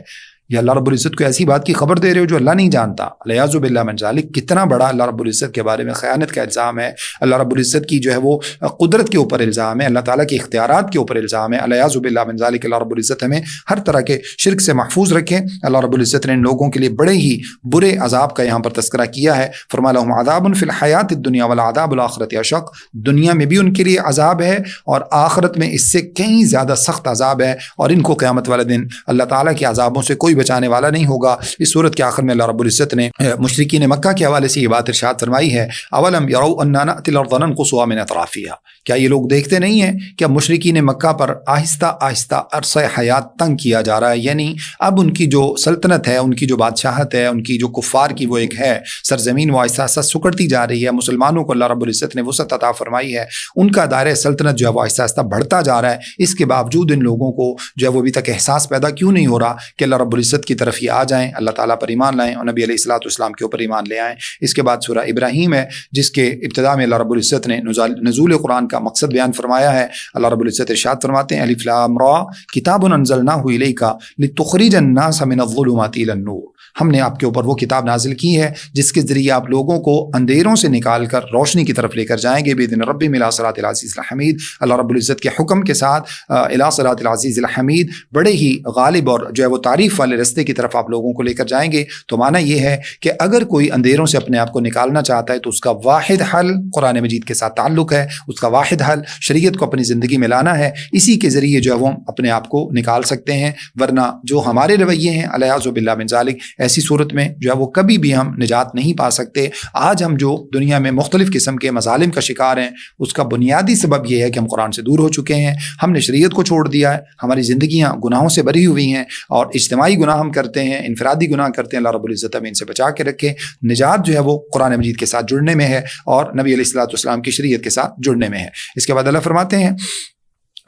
یا اللہ رب العزت کو ایسی بات کی خبر دے رہے ہو جو اللہ نہیں جانتا، الیاذ باللہ من ذالک۔ کتنا بڑا اللہ رب العزت کے بارے میں خیانت کا الزام ہے، اللہ رب العزت کی جو ہے وہ قدرت کے اوپر الزام ہے، اللہ تعالیٰ کے اختیارات کے اوپر الزام ہے، الیاذ باللہ من ذالک۔ اللہ رب العزت ہمیں ہر طرح کے شرک سے محفوظ رکھے۔ اللہ رب العزت نے ان لوگوں کے لیے بڑے ہی برے عذاب کا یہاں پر تذکرہ کیا ہے، فرمایا لہم عذاب فی الحیات الدنیا والعذاب الآخرۃ اشق، دنیا میں بھی ان کے لیے عذاب ہے اور آخرت میں اس سے کہیں زیادہ سخت عذاب ہے، اور ان کو قیامت والے دن اللہ تعالیٰ کے عذابوں سے کوئی بچانے والا نہیں ہوگا۔ اس صورت کے آخر میں اللہ رب العزت نے مشرکین مکہ کے حوالے سے یہ بات ارشاد فرمائی ہے، اولم یروا انا نأتی الارض ننقصها من اطرافها، کیا یہ لوگ دیکھتے نہیں ہیں کہ اب مشرکین مکہ پر آہستہ آہستہ عرصہ حیات تنگ کیا جا رہا ہے، یعنی اب ان کی جو سلطنت ہے، ان کی جو بادشاہت ہے، ان کی جو کفار کی وہ ایک ہے سرزمین، وہ آہستہ آہستہ سکڑتی جا رہی ہے۔ مسلمانوں کو اللہ رب العزت نے وسعت عطا فرمائی ہے، ان کا دائرہ سلطنت جو ہے وہ آہستہ آہستہ بڑھتا جا رہا ہے۔ اس کے باوجود ان لوگوں کو جو ہے وہ ابھی تک احساس پیدا کیوں نہیں ہو رہا کہ اللہ رب العزت کی طرف یہ آ جائیں، اللہ تعالیٰ پر ایمان لائیں اور نبی علیہ الصلوۃ والسلام کے اوپر ایمان لے آئیں۔ اس کے بعد سورہ ابراہیم ہے جس کے ابتدا میں اللہ رب العزت نے نزول قرآن کا مقصد بیان فرمایا ہے۔ اللہ رب العزت ارشاد فرماتے ہیں الف لام را کتاب انزلناہ الیک لتخرج الناس من الظلمات الی النور، ہم نے آپ کے اوپر وہ کتاب نازل کی ہے جس کے ذریعے آپ لوگوں کو اندھیروں سے نکال کر روشنی کی طرف لے کر جائیں گے، بِإِذْنِ رَبِّهِمْ إِلَىٰ صِرَاطِ الْعَزِيزِ الْحَمِيدِ، اللہ رب العزت کے حکم کے ساتھ إِلَىٰ صِرَاطِ الْعَزِيزِ الْحَمِيدِ، بڑے ہی غالب اور جو ہے وہ تعریف والے رستے کی طرف آپ لوگوں کو لے کر جائیں گے۔ تو معنی یہ ہے کہ اگر کوئی اندھیروں سے اپنے آپ کو نکالنا چاہتا ہے تو اس کا واحد حل قرآن مجید کے ساتھ تعلق ہے، اس کا واحد حل شریعت کو اپنی زندگی میں لانا ہے، اسی کے ذریعے جو ہے وہ اپنے آپ کو نکال سکتے ہیں، ورنہ جو ہمارے رویے ہیں الیاذ باللہ من ذالک، ایسی صورت میں جو ہے وہ کبھی بھی ہم نجات نہیں پا سکتے۔ آج ہم جو دنیا میں مختلف قسم کے مظالم کا شکار ہیں، اس کا بنیادی سبب یہ ہے کہ ہم قرآن سے دور ہو چکے ہیں، ہم نے شریعت کو چھوڑ دیا ہے، ہماری زندگیاں گناہوں سے بری ہوئی ہیں، اور اجتماعی گناہ ہم کرتے ہیں، انفرادی گناہ کرتے ہیں۔ اللہ رب العزت ہمیں ان سے بچا کے رکھے۔ نجات جو ہے وہ قرآن مجید کے ساتھ جڑنے میں ہے اور نبی علیہ الصلوۃ والسلام کی شریعت کے ساتھ جڑنے میں ہے۔ اس کے بعد اللہ فرماتے ہیں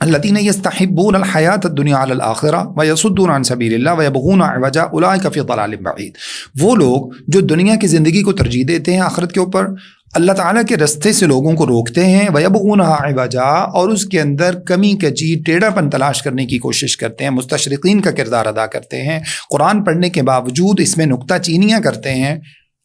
الذين يستحبون الحياة الدنيا على الآخرة ويصدون عن سبيل الله ويبغون عوجا أولئك في ضلال بعيد، وہ لوگ جو دنیا کی زندگی کو ترجیح دیتے ہیں آخرت کے اوپر، اللہ تعالیٰ کے رستے سے لوگوں کو روکتے ہیں، وَيَبْغُونَهَا عِوَجًا، اور اس کے اندر کمی کجی ٹیڑھا پن تلاش کرنے کی کوشش کرتے ہیں، مستشرقین کا کردار ادا کرتے ہیں، قرآن پڑھنے کے باوجود اس میں نکتہ چینیاں کرتے ہیں۔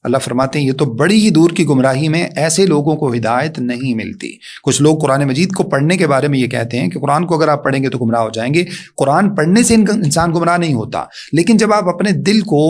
اللہ فرماتے ہیں یہ تو بڑی ہی دور کی گمراہی میں، ایسے لوگوں کو ہدایت نہیں ملتی۔ کچھ لوگ قرآن مجید کو پڑھنے کے بارے میں یہ کہتے ہیں کہ قرآن کو اگر آپ پڑھیں گے تو گمراہ ہو جائیں گے۔ قرآن پڑھنے سے انسان گمراہ نہیں ہوتا، لیکن جب آپ اپنے دل کو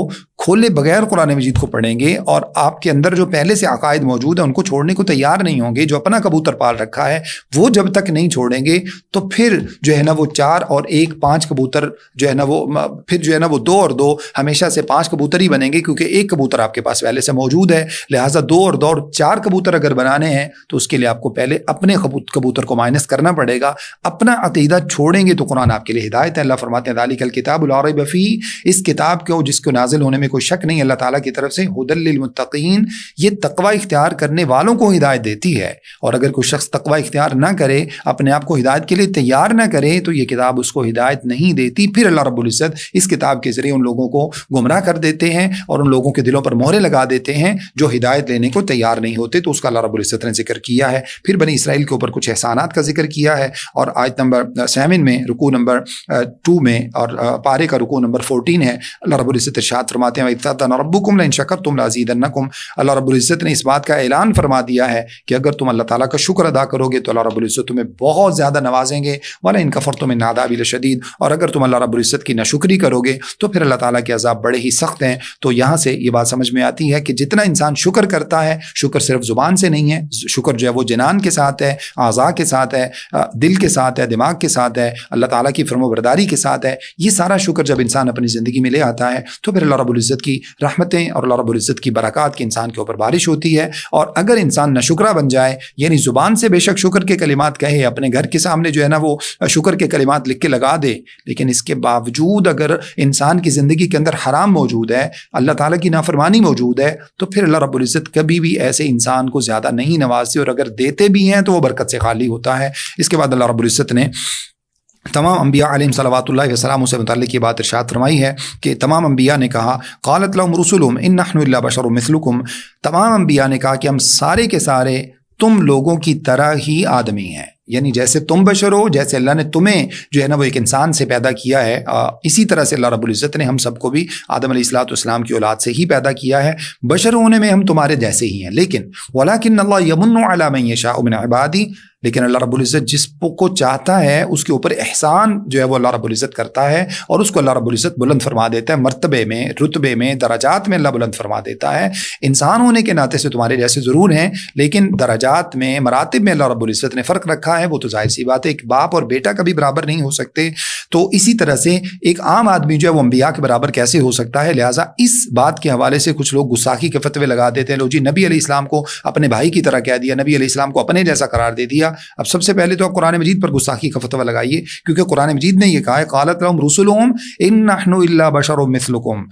کھولے بغیر قرآن مجید کو پڑھیں گے اور آپ کے اندر جو پہلے سے عقائد موجود ہیں ان کو چھوڑنے کو تیار نہیں ہوں گے، جو اپنا کبوتر پال رکھا ہے وہ جب تک نہیں چھوڑیں گے تو پھر جو ہے نا وہ 4 اور 1 5 کبوتر جو ہے نا وہ پھر جو ہے نا وہ 2 اور 2 ہمیشہ سے 5 کبوتر ہی بنیں گے، کیونکہ 1 کبوتر آپ کے پاس پہلے سے موجود ہے۔ لہٰذا 2 اور 2 اور 4 کبوتر اگر بنانے ہیں تو اس کے لیے آپ کو پہلے اپنے کبوتر کو مائنس کرنا پڑے گا۔ اپنا عقیدہ چھوڑیں گے تو قرآن آپ کے لیے ہدایت ہے۔ اللہ فرماتے ہیں ذالک الکتاب لا ریب فیہ، اس کتاب کو جس کو نازل ہونے میں کوئی شک نہیں، اللہ تعالیٰ کی طرف سے ھدی للمتقین، یہ تقوی اختیار کرنے والوں کو ہدایت دیتی ہے۔ اور اگر کوئی شخص تقوی اختیار نہ کرے، اپنے آپ کو ہدایت کے لیے تیار نہ کرے، تو یہ کتاب اس کو ہدایت نہیں دیتی۔ پھر اللہ رب العزت اس کتاب کے ذریعے ان لوگوں کو گمراہ کر دیتے ہیں اور ان لوگوں کے دلوں پر مہرے لگا دیتے ہیں جو ہدایت لینے کو تیار نہیں ہوتے۔ تو اس کا اللہ رب العزت نے ذکر کیا ہے۔ پھر بنی اسرائیل کے اوپر کچھ احسانات کا ذکر کیا ہے، اور آیت نمبر 7 میں رکوع نمبر 2 میں اور پارے کا رکوع نمبر 14 ہے، اللہ رب العزت ارشاد فرماتے ہیں وَإِذْ ربکم لئن شکرتم لازیدنکم، اللہ رب العزت نے اس بات کا اعلان فرما دیا ہے کہ اگر تم اللہ تعالیٰ کا شکر ادا کرو گے تو اللہ رب العزت تمہیں بہت زیادہ نوازیں گے، وَلَئِن کفرتم إِنَّ عَذَابِي لَشَدِيدٌ، اور اگر تم اللہ رب العزت کی ناشکری کرو گے تو پھر اللہ تعالیٰ کے عذاب بڑے ہی سخت ہیں۔ تو یہاں سے یہ بات سمجھ میں آتی ہے کہ جتنا انسان شکر کرتا ہے، شکر صرف زبان سے نہیں ہے، شکر جو ہے وہ جنان کے ساتھ ہے، اعضاء کے ساتھ ہے، دل کے ساتھ ہے، دماغ کے ساتھ ہے، اللہ تعالیٰ کی فرما برداری کے ساتھ ہے۔ یہ سارا شکر جب انسان اپنی زندگی میں لے آتا ہے تو پھر اللہ رب العزت کی رحمتیں اور اللہ رب العزت کی برکات کی انسان کے اوپر بارش ہوتی ہے۔ اور اگر انسان ناشکرا بن جائے، یعنی زبان سے بے شک شکر کے کلمات کہے، اپنے گھر کے سامنے جو ہے نا وہ شکر کے کلمات لکھ کے لگا دے، لیکن اس کے باوجود اگر انسان کی زندگی کے اندر حرام موجود ہے، اللہ تعالیٰ کی نافرمانی موجود ہے، تو پھر اللہ رب العزت کبھی بھی ایسے انسان کو زیادہ نہیں نوازتے، اور اگر دیتے بھی ہیں تو وہ برکت سے خالی ہوتا ہے۔ اس کے بعد اللہ رب العزت نے تمام انبیاء علیہم صلوات اللہ وسلم سے متعلق یہ بات ارشاد فرمائی ہے کہ تمام انبیاء نے کہا قالت لهم رسلهم ان نحن الا بشر مثلکم، تمام انبیاء نے کہا کہ ہم سارے کے سارے تم لوگوں کی طرح ہی آدمی ہیں، یعنی جیسے تم بشر ہو، جیسے اللہ نے تمہیں جو ہے نا وہ ایک انسان سے پیدا کیا ہے، اسی طرح سے اللہ رب العزت نے ہم سب کو بھی آدم علیہ الصلوۃ والسلام کی اولاد سے ہی پیدا کیا ہے، بشر ہونے میں ہم تمہارے جیسے ہی ہیں، لیکن ولکن اللہ یمن علی من یشاء من عبادی، لیکن اللہ رب العزت جس کو چاہتا ہے اس کے اوپر احسان جو ہے وہ اللہ رب العزت کرتا ہے، اور اس کو اللہ رب العزت بلند فرما دیتا ہے، مرتبے میں، رتبے میں، درجات میں اللہ بلند فرما دیتا ہے۔ انسان ہونے کے ناطے سے تمہارے جیسے ضرور ہیں، لیکن درجات میں، مراتب میں اللہ رب العزت نے فرق رکھا ہے، وہ تو ظاہر سی بات ہے، ایک باپ اور بیٹا کبھی برابر نہیں ہو سکتے، تو اسی طرح سے ایک عام آدمی جو ہے وہ انبیاء کے برابر کیسے ہو سکتا ہے؟ لہٰذا اس بات کے حوالے سے کچھ لوگ گستاخی کے فتوے لگا دیتے ہیں، لو جی نبی علیہ السلام کو اپنے بھائی کی طرح کہہ دیا، نبی علیہ السلام کو اپنے جیسا قرار دے دیا۔ اب سب سے پہلے تو آپ قرآن مجید پر گستاخی کا فتویٰ لگائیے، کیونکہ قرآن مجید نے یہ کہا ہے قالت لهم رسلهم ان نحن الا بشر مثلکم،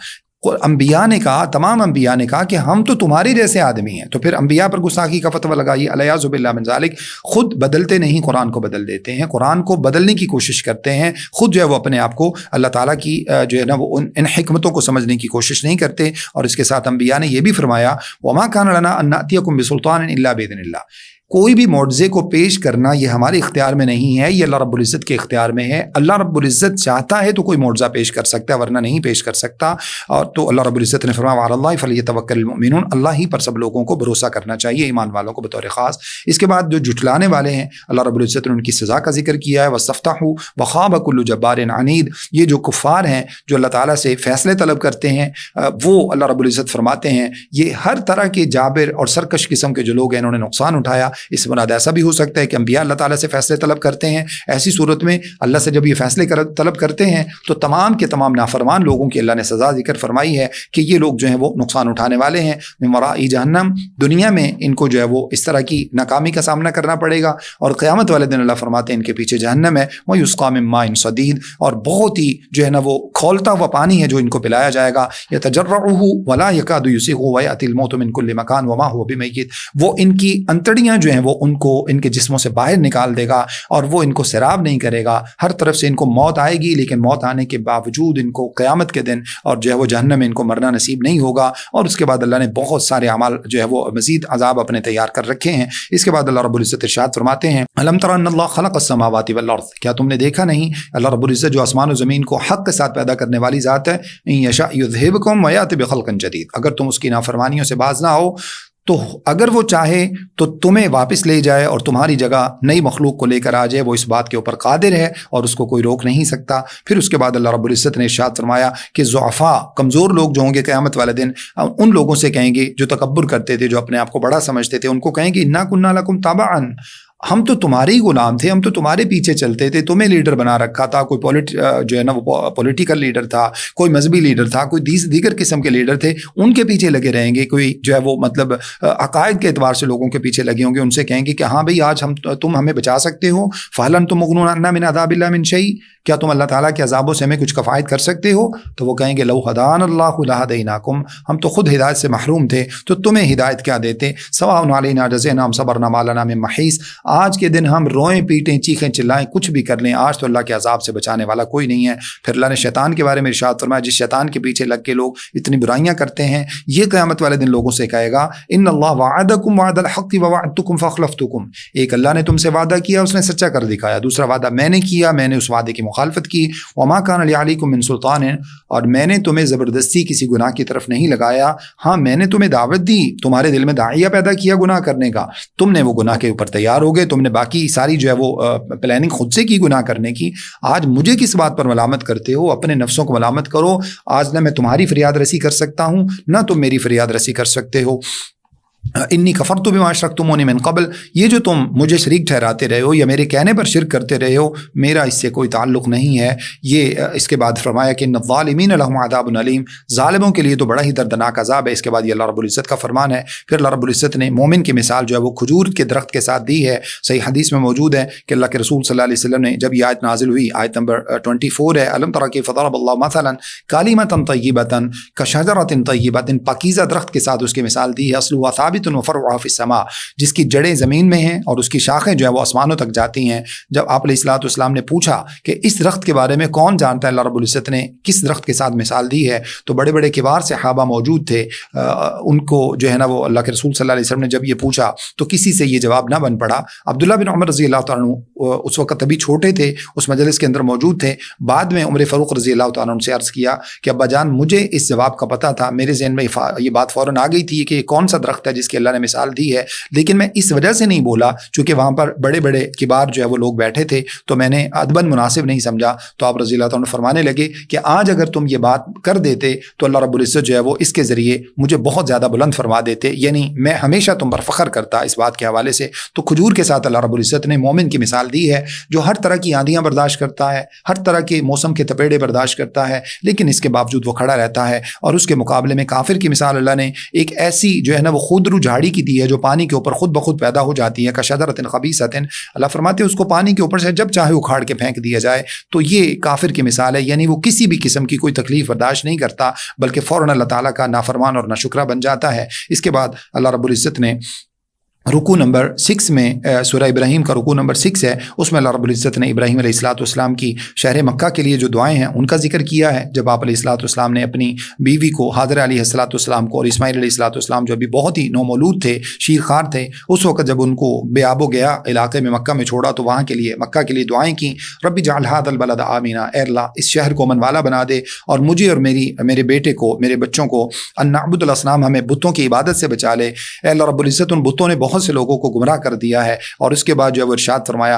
انبیاء نے کہا، تمام انبیاء نے کہا کہ ہم تو تمہارے جیسے آدمی ہیں، تو پھر انبیاء پر گستاخی کا فتویٰ لگائیے، الیاذ باللہ من ذالک۔ خود بدلتے نہیں، قرآن کو بدل دیتے ہیں، قرآن کو بدلنے کی کوشش کرتے ہیں، خود جو ہے وہ اپنے آپ کو اللہ تعالیٰ کی جو ہے نا وہ ان حکمتوں کو سمجھنے کی کوشش نہیں کرتے۔ اور اس کے ساتھ انبیاء نے یہ بھی فرمایا وما کان لنا ان نأتیکم بسلطان الا باذن اللہ، کوئی بھی معجزے کو پیش کرنا یہ ہمارے اختیار میں نہیں ہے، یہ اللہ رب العزت کے اختیار میں ہے۔ اللہ رب العزت چاہتا ہے تو کوئی معجزہ پیش کر سکتا ہے، ورنہ نہیں پیش کر سکتا۔ اور تو اللہ رب العزت نے فرمایا وعلی اللہ فلیتوکل المؤمنون، اللہ ہی پر سب لوگوں کو بھروسہ کرنا چاہیے، ایمان والوں کو بطور خاص۔ اس کے بعد جو جھٹلانے والے ہیں اللہ رب العزت نے ان کی سزا کا ذکر کیا ہے، واستفتحوا وخاب کل جبار عنید، یہ جو کفار ہیں جو اللہ تعالیٰ سے فیصلے طلب کرتے ہیں، وہ اللہ رب العزت فرماتے ہیں یہ ہر طرح کے جابر اور سرکش قسم کے جو لوگ ہیں انہوں نے نقصان اٹھایا۔ اس مراد ایسا بھی ہو سکتا ہے کہ انبیاء اللہ تعالیٰ سے فیصلے طلب کرتے ہیں، ایسی صورت میں اللہ سے جب یہ فیصلے طلب کرتے ہیں تو تمام کے تمام نافرمان لوگوں کی اللہ نے سزا ذکر فرمائی ہے کہ یہ لوگ جو ہیں وہ نقصان اٹھانے والے ہیں۔ من وراء جہنم، دنیا میں ان کو جو ہے وہ اس طرح کی ناکامی کا سامنا کرنا پڑے گا، اور قیامت والے دن اللہ فرماتے ہیں ان کے پیچھے جہنم ہے، وَيُسْقَىٰ مِن مَّاءٍ صَدِيدٍ، اور بہت ہی جو ہے نا وہ کھولتا ہوا پانی ہے جو ان کو پلایا جائے گا، يَتَجَرَّعُهُ وَلَا يَكَادُ يُسِيغُهُ وَيَأْتِي الْمَوْتُ مِن كُلِّ مَكَانٍ وَمَا هُوَ بِمَيِّتٍ، وہ ان کی انتڑیاں جو ہیں وہ ان کو ان کے جسموں سے باہر نکال دے گا، اور وہ ان کو سیراب نہیں کرے گا، ہر طرف سے ان کو موت آئے گی، لیکن موت آنے کے باوجود ان کو قیامت کے دن اور جو ہے وہ جہنم میں ان کو مرنا نصیب نہیں ہوگا۔ اور اس کے بعد اللہ نے بہت سارے اعمال جو ہے وہ مزید عذاب اپنے تیار کر رکھے ہیں۔ اس کے بعد اللہ رب العزت ارشاد فرماتے ہیں الم تر ان اللہ خلق السماوات والارض، کیا تم نے دیکھا نہیں اللہ رب العزت جو آسمان و زمین کو حق کے ساتھ پیدا کرنے والی ذات ہے، ان یشاء یذہبکم ویأتی بخلق جدید، اگر تم اس کی نافرمانیوں سے باز نہ ہو تو اگر وہ چاہے تو تمہیں واپس لے جائے اور تمہاری جگہ نئی مخلوق کو لے کر آ جائے، وہ اس بات کے اوپر قادر ہے اور اس کو کوئی روک نہیں سکتا۔ پھر اس کے بعد اللہ رب العزت نے ارشاد فرمایا کہ ضعفاء، کمزور لوگ جو ہوں گے قیامت والے دن، ان لوگوں سے کہیں گے جو تکبر کرتے تھے، جو اپنے آپ کو بڑا سمجھتے تھے، ان کو کہیں گے انا کنا لکم تابعا، ہم تو تمہارے ہی غلام تھے، ہم تو تمہارے پیچھے چلتے تھے، تمہیں لیڈر بنا رکھا تھا، کوئی جو ہے نا وہ پولیٹیکل لیڈر تھا، کوئی مذہبی لیڈر تھا، کوئی دیگر قسم کے لیڈر تھے، ان کے پیچھے لگے رہیں گے، کوئی جو ہے وہ مطلب عقائد کے اعتبار سے لوگوں کے پیچھے لگے ہوں گے، ان سے کہیں گے کہ ہاں بھئی آج تم ہمیں بچا سکتے ہو، فَهَلْ أَنْتُم مُغْنُونَ عَنَّا مِنْ عَذَابِ اللَّهِ مِنْ شَيْءٍ، کیا تم اللہ تعالیٰ کے عذابوں سے ہمیں کچھ کفایت کر سکتے ہو؟ تو وہ کہیں گے لو هدانا اللہ لہدیناکم، ہم تو خود ہدایت سے محروم تھے تو تمہیں ہدایت کیا دیتے، سواء علینا جزینا صبرنا ما لنا من محیص، آج کے دن ہم روئیں پیٹیں چیخیں چلائیں کچھ بھی کر لیں، آج تو اللہ کے عذاب سے بچانے والا کوئی نہیں ہے۔ پھر اللہ نے شیطان کے بارے میں ارشاد فرمایا جس شیطان کے پیچھے لگ کے لوگ اتنی برائیاں کرتے ہیں، یہ قیامت والے دن لوگوں سے کہے گا ان اللہ وعدکم وعد الحق ووعدتکم فاخلفتکم، ایک اللہ نے تم سے وعدہ کیا اس نے سچا کر دکھایا، دوسرا وعدہ میں نے کیا، میں نے اس وعدے کی مخالفت کی، وما کان لی علیکم من سلطان، اور میں نے تمہیں زبردستی کسی گناہ کی طرف نہیں لگایا، ہاں میں نے تمہیں دعوت دی، تمہارے دل میں داعیہ پیدا کیا گناہ کرنے کا، تم نے وہ گناہ کے اوپر تیار ہو گئے، تم نے باقی ساری جو ہے وہ پلاننگ خود سے کی گناہ کرنے کی، آج مجھے کس بات پر ملامت کرتے ہو؟ اپنے نفسوں کو ملامت کرو، آج نہ میں تمہاری فریاد رسی کر سکتا ہوں نہ تم میری فریاد رسی کر سکتے ہو۔ انی کفرت بما اشرکتمونی من قبل، یہ جو تم مجھے شریک ٹھہراتے رہے ہو یا میرے کہنے پر شرک کرتے رہے ہو، میرا اس سے کوئی تعلق نہیں ہے۔ یہ اس کے بعد فرمایا کہ ان الظالمین لهم عذاب علیم، ظالموں کے لیے تو بڑا ہی دردناک عذاب ہے۔ اس کے بعد یہ اللہ رب العزت کا فرمان ہے۔ پھر اللہ رب العزت نے مومن کی مثال جو ہے وہ کھجور کے درخت کے ساتھ دی ہے، صحیح حدیث میں موجود ہے کہ اللہ کے رسول صلی اللہ علیہ وسلم نے جب یہ آیت نازل ہوئی، آیت نمبر 24 ہے، الم تر کیف ضرب اللہ مثلا کلمۃ طیبۃ کشجرۃ طیبۃ، پاکیزہ درخت کے ساتھ اس کی مثال دی ہے، اصلها ثابت ثابت و فرعها فی السماء، جس کی جڑیں زمین میں ہیں اور اس کی شاخیں جو ہیں وہ آسمانوں تک جاتی ہیں. جب آپ علیہ الصلوۃ والسلام نے پوچھا کہ اس درخت کے بارے میں کون جانتا ہے، اللہ رب العزت نے کس درخت کے ساتھ مثال دی ہے، تو بڑے بڑے کبار صحابہ موجود تھے. ان کو جو ہے نا وہ اللہ کے رسول صلی اللہ علیہ وسلم نے جب یہ پوچھا تو کسی سے یہ جواب نہ بن پڑا. عبداللہ بن عمر رضی اللہ تعالیٰ عنہ اس وقت ابھی چھوٹے تھے، اس مجلس کے اندر موجود تھے. بعد میں عمر فاروق رضی اللہ تعالیٰ عنہ سے عرض کیا کہ ابا جان مجھے اس جواب کا پتہ تھا، میرے ذہن میں یہ بات فوراً آ گئی تھی کہ کون سا درخت ہے جس کی اللہ نے مثال دی ہے، لیکن میں اس وجہ سے نہیں بولا چونکہ وہاں پر بڑے بڑے کبار جو ہے وہ لوگ بیٹھے تھے تو میں نے ادباً مناسب نہیں سمجھا. تو آپ رضی اللہ تعالیٰ عنہ فرمانے لگے کہ آج اگر تم یہ بات کر دیتے تو اللہ رب العزت جو ہے وہ اس کے ذریعے مجھے بہت زیادہ بلند فرما دیتے، یعنی میں ہمیشہ تم پر فخر کرتا اس بات کے حوالے سے. تو کھجور کے ساتھ اللہ رب العزت نے مومن کی مثال دی ہے جو ہر طرح کی آندیاں برداشت کرتا ہے، ہر طرح کے موسم کے تپیڑے برداشت کرتا ہے، لیکن اس کے باوجود وہ کھڑا رہتا ہے. اور اس کے مقابلے میں کافر کی مثال اللہ نے ایک ایسی جو ہے نا وہ خودرو جھاڑی کی دی ہے جو پانی کے اوپر خود بخود پیدا ہو جاتی ہے، کشجرۃ خبیثۃ. اللہ فرماتے ہیں اس کو پانی کے اوپر سے جب چاہے اکھاڑ کے پھینک دیا جائے. تو یہ کافر کی مثال ہے، یعنی وہ کسی بھی قسم کی کوئی تکلیف برداشت نہیں کرتا بلکہ فوراً اللہ تعالیٰ کا نافرمان اور ناشکرہ بن جاتا ہے. اس کے بعد اللہ رب العزت نے رکوع نمبر 6 میں سورہ ابراہیم کا رکوع نمبر 6 ہے، اس میں اللہ رب العزت نے ابراہیم علیہ الصلوۃ والسلام کی شہر مکہ کے لیے جو دعائیں ہیں ان کا ذکر کیا ہے. جب آپ علیہ الصلوۃ والسلام نے اپنی بیوی کو حاضرہ علیہ الصلوۃ والسلام کو اور اسماعیل علیہ الصلوۃ والسلام جو ابھی بہت ہی نومولود تھے، شیرخوار تھے، اس وقت جب ان کو بے آب و گیا علاقے میں مکہ میں چھوڑا تو وہاں کے لیے مکہ کے لیے دعائیں کیں. رب اجعل ھذا البلد آمنا، اے اللہ اس شہر کو امن والا بنا دے اور مجھے اور میرے بیٹے کو، میرے بچوں کو، ان نعبد الاصنام، ہمیں بتوں کی عبادت سے بچا لے. اے اللہ رب العزت ان بتوں نے بہت سے لوگوں کو گمراہ کر دیا ہے. اور اس کے بعد جو ہے وہ ارشاد فرمایا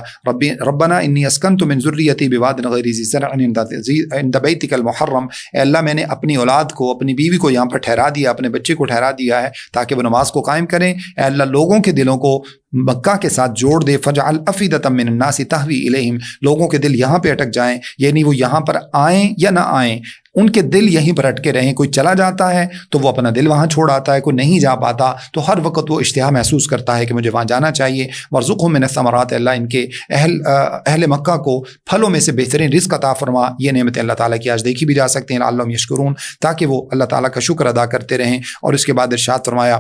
ربنا انی اسکنت من ذریتی بواد غیر ذی زرع عند بیتک المحرم، اے اللہ میں نے اپنی اولاد کو، اپنی بیوی کو یہاں پر ٹھہرا دیا، اپنے بچے کو ٹھہرا دیا ہے تاکہ وہ نماز کو قائم کریں. اے اللہ لوگوں کے دلوں کو مکہ کے ساتھ جوڑ دے. فجعل افئدۃ من الناس تہوی الیہم، لوگوں کے دل یہاں پہ اٹک جائیں، یعنی وہ یہاں پر آئیں یا نہ آئیں ان کے دل یہیں پر اٹکے رہیں. کوئی چلا جاتا ہے تو وہ اپنا دل وہاں چھوڑ آتا ہے، کوئی نہیں جا پاتا تو ہر وقت وہ اشتہا محسوس کرتا ہے کہ مجھے وہاں جانا چاہیے. وارزقہم من الثمرات، اللہ ان کے اہل مکہ کو پھلوں میں سے بہترین رزق عطا فرما. یہ نعمتیں اللہ تعالیٰ کی آج دیکھی بھی جا سکتے ہیں، لعلہم یشکرون، تاکہ وہ اللہ تعالیٰ کا شکر ادا کرتے رہیں. اور اس کے بعد ارشاد فرمایا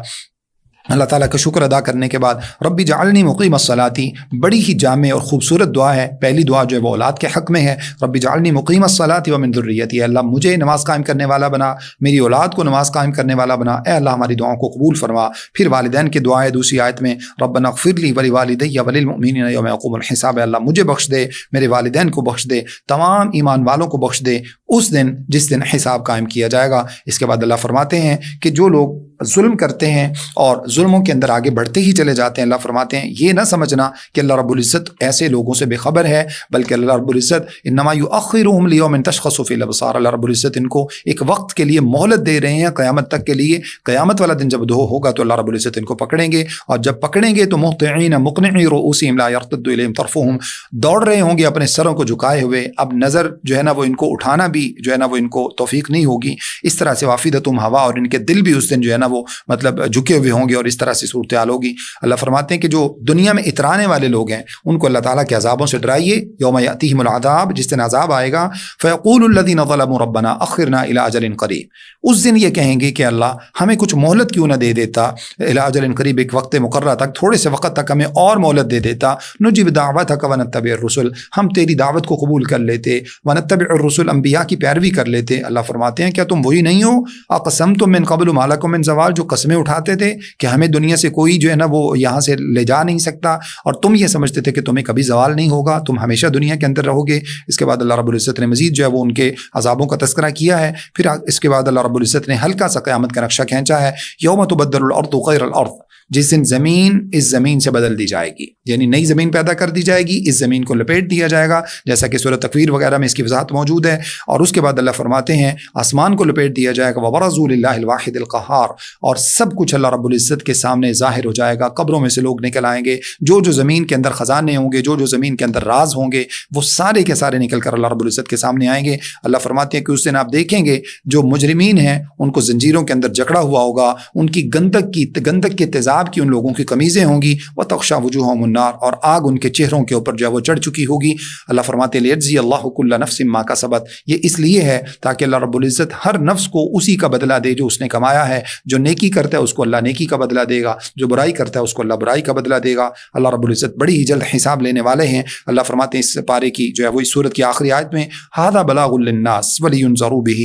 اللہ تعالیٰ کا شکر ادا کرنے کے بعد ربی جعلنی مقیم الصلاۃ، بڑی ہی جامع اور خوبصورت دعا ہے. پہلی دعا جو ہے وہ اولاد کے حق میں ہے، ربی جعلنی مقیم الصلاۃ ومن ذریتی، اللہ مجھے نماز قائم کرنے والا بنا، میری اولاد کو نماز قائم کرنے والا بنا. اے اللہ ہماری دعاؤں کو قبول فرما. پھر والدین کی دعائیں دوسری آیت میں ربنا اغفر لی ولوالدی وللمؤمنین یوم یقوم الحساب، اللہ مجھے بخش دے، میرے والدین کو بخش دے، تمام ایمان والوں کو بخش دے اس دن جس دن حساب قائم کیا جائے گا. اس کے بعد اللہ فرماتے ہیں کہ جو لوگ ظلم کرتے ہیں اور ظلموں کے اندر آگے بڑھتے ہی چلے جاتے ہیں، اللہ فرماتے ہیں یہ نہ سمجھنا کہ اللہ رب العزت ایسے لوگوں سے بے خبر ہے، بلکہ اللہ رب العزت انما یؤخرهم لیوم تشخص فیہ الابصار، اللہ رب العزت ان کو ایک وقت کے لیے مہلت دے رہے ہیں قیامت تک کے لیے. قیامت والا دن جب ہوگا تو اللہ رب العزت ان کو پکڑیں گے، اور جب پکڑیں گے تو مہطعین مقنعی رؤوسہم لا یرتد الیہم طرفہم، دوڑ رہے ہوں گے اپنے سروں کو جھکائے ہوئے. اب نظر جو ہے نا وہ ان کو اٹھانا بھی جو ہے نا وہ ان کو توفیق نہیں ہوگی. اس طرح سے وافدتہم ہوا، اور ان کے دل بھی اس دن جو ہے نا وہ مطلب جھکے ہوئے ہوں گے، اور اس طرح سے صورتحال ہوگی. اللہ فرماتے ہیں کہ جو دنیا میں اترانے والے لوگ ہیں ان کو اللہ تعالیٰ کے عذابوں سے ڈرائیے. یوم یاتیہم العذاب، جس دن عذاب آئے گا، فیقول الذین ظلموا ربنا اخرنا الی اجل قریب، اس دن یہ کہیں گے کہ اللہ ہمیں کچھ مہلت کیوں نہ دے دیتا، الی اجل قریب، ایک وقت مقررہ تک، تھوڑے سے وقت تک ہمیں اور مہلت دے دیتا. نجب دعوتک ونتبع الرسل، ہم تیری دعوت کو قبول کر لیتے، ونتبع الرسل، انبیاء کی پیروی کر لیتے. اللہ فرماتے ہیں کیا تم وہی نہیں ہو اقسمتم من قبل ما لکم من زوال، جو قسمیں اٹھاتے تھے کہ ہمیں دنیا سے کوئی جو ہے نا وہ یہاں سے لے جا نہیں سکتا، اور تم یہ سمجھتے تھے کہ تمہیں کبھی زوال نہیں ہوگا، تم ہمیشہ دنیا کے اندر رہو گے. اس کے بعد اللہ رب العزت نے مزید جو ہے وہ ان کے عذابوں کا تذکرہ کیا ہے. پھر اس کے بعد اللہ رب العزت نے ہلکا سا قیامت کا نقشہ کھینچا ہے. یوم تبدل الارض غیر الارض، جس دن زمین اس زمین سے بدل دی جائے گی، یعنی نئی زمین پیدا کر دی جائے گی، اس زمین کو لپیٹ دیا جائے گا، جیسا کہ سورہ تکویر وغیرہ میں اس کی وضاحت موجود ہے. اور اس کے بعد اللہ فرماتے ہیں آسمان کو لپیٹ دیا جائے گا. وبرزوا للہ الواحد القہار، اور سب کچھ اللہ رب العزت کے سامنے ظاہر ہو جائے گا. قبروں میں سے لوگ نکل آئیں گے، جو زمین کے اندر خزانے ہوں گے، جو زمین کے اندر راز ہوں گے، وہ سارے کے سارے نکل کر اللہ رب العزت کے سامنے آئیں گے. اللہ فرماتے ہیں کہ اس دن آپ دیکھیں گے جو مجرمین ہیں ان کو زنجیروں کے اندر جکڑا ہوا ہوگا، ان کی گندک کے تیزاب عذاب کی ان لوگوں کی قمیضیں ہوں گی، وتغشا وجوہہم النار، اور آگ ان کے چہروں کے اوپر جو ہے وہ چڑھ چکی ہوگی۔ اللہ فرماتے ہیں لیجزی اللہ کل نفس ما کسبت، یہ اس لیے ہے تاکہ اللہ رب العزت ہر نفس کو اسی کا بدلہ دے جو اس نے کمایا ہے۔ جو نیکی کرتا ہے اس کو اللہ نیکی کا بدلہ دے گا، جو برائی کرتا ہے اس کو اللہ برائی کا بدلہ دے گا۔ اللہ رب العزت بڑی ہی جلد حساب لینے والے ہیں۔ اللہ فرماتے ہیں اس پارے کی جو ہے وہ اس سورت کی آخری آیت میں، ھذا بلاغ للناس ولینذروا بہ،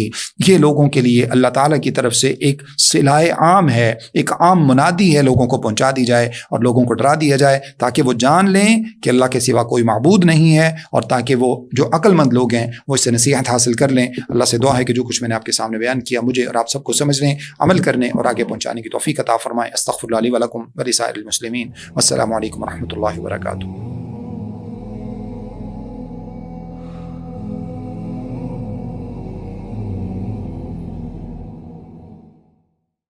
یہ لوگوں کے لیے اللہ تعالیٰ کی طرف سے ایک صلاح عام ہے، ایک عام منادی ہے، لوگوں کو پہنچا دی جائے اور لوگوں کو ڈرا دیا جائے تاکہ وہ جان لیں کہ اللہ کے سوا کوئی معبود نہیں ہے، اور تاکہ وہ جو عقل مند لوگ ہیں وہ اس سے نصیحت حاصل کر لیں۔ اللہ سے دعا ہے کہ جو کچھ میں نے آپ کے سامنے بیان کیا مجھے اور آپ سب کو سمجھنے، عمل کرنے اور آگے پہنچانے کی توفیق عطا فرمائے۔ استغفر اللہ لی ولکم ولسائر المسلمین، والسلام علیکم ورحمۃ اللہ وبرکاتہ۔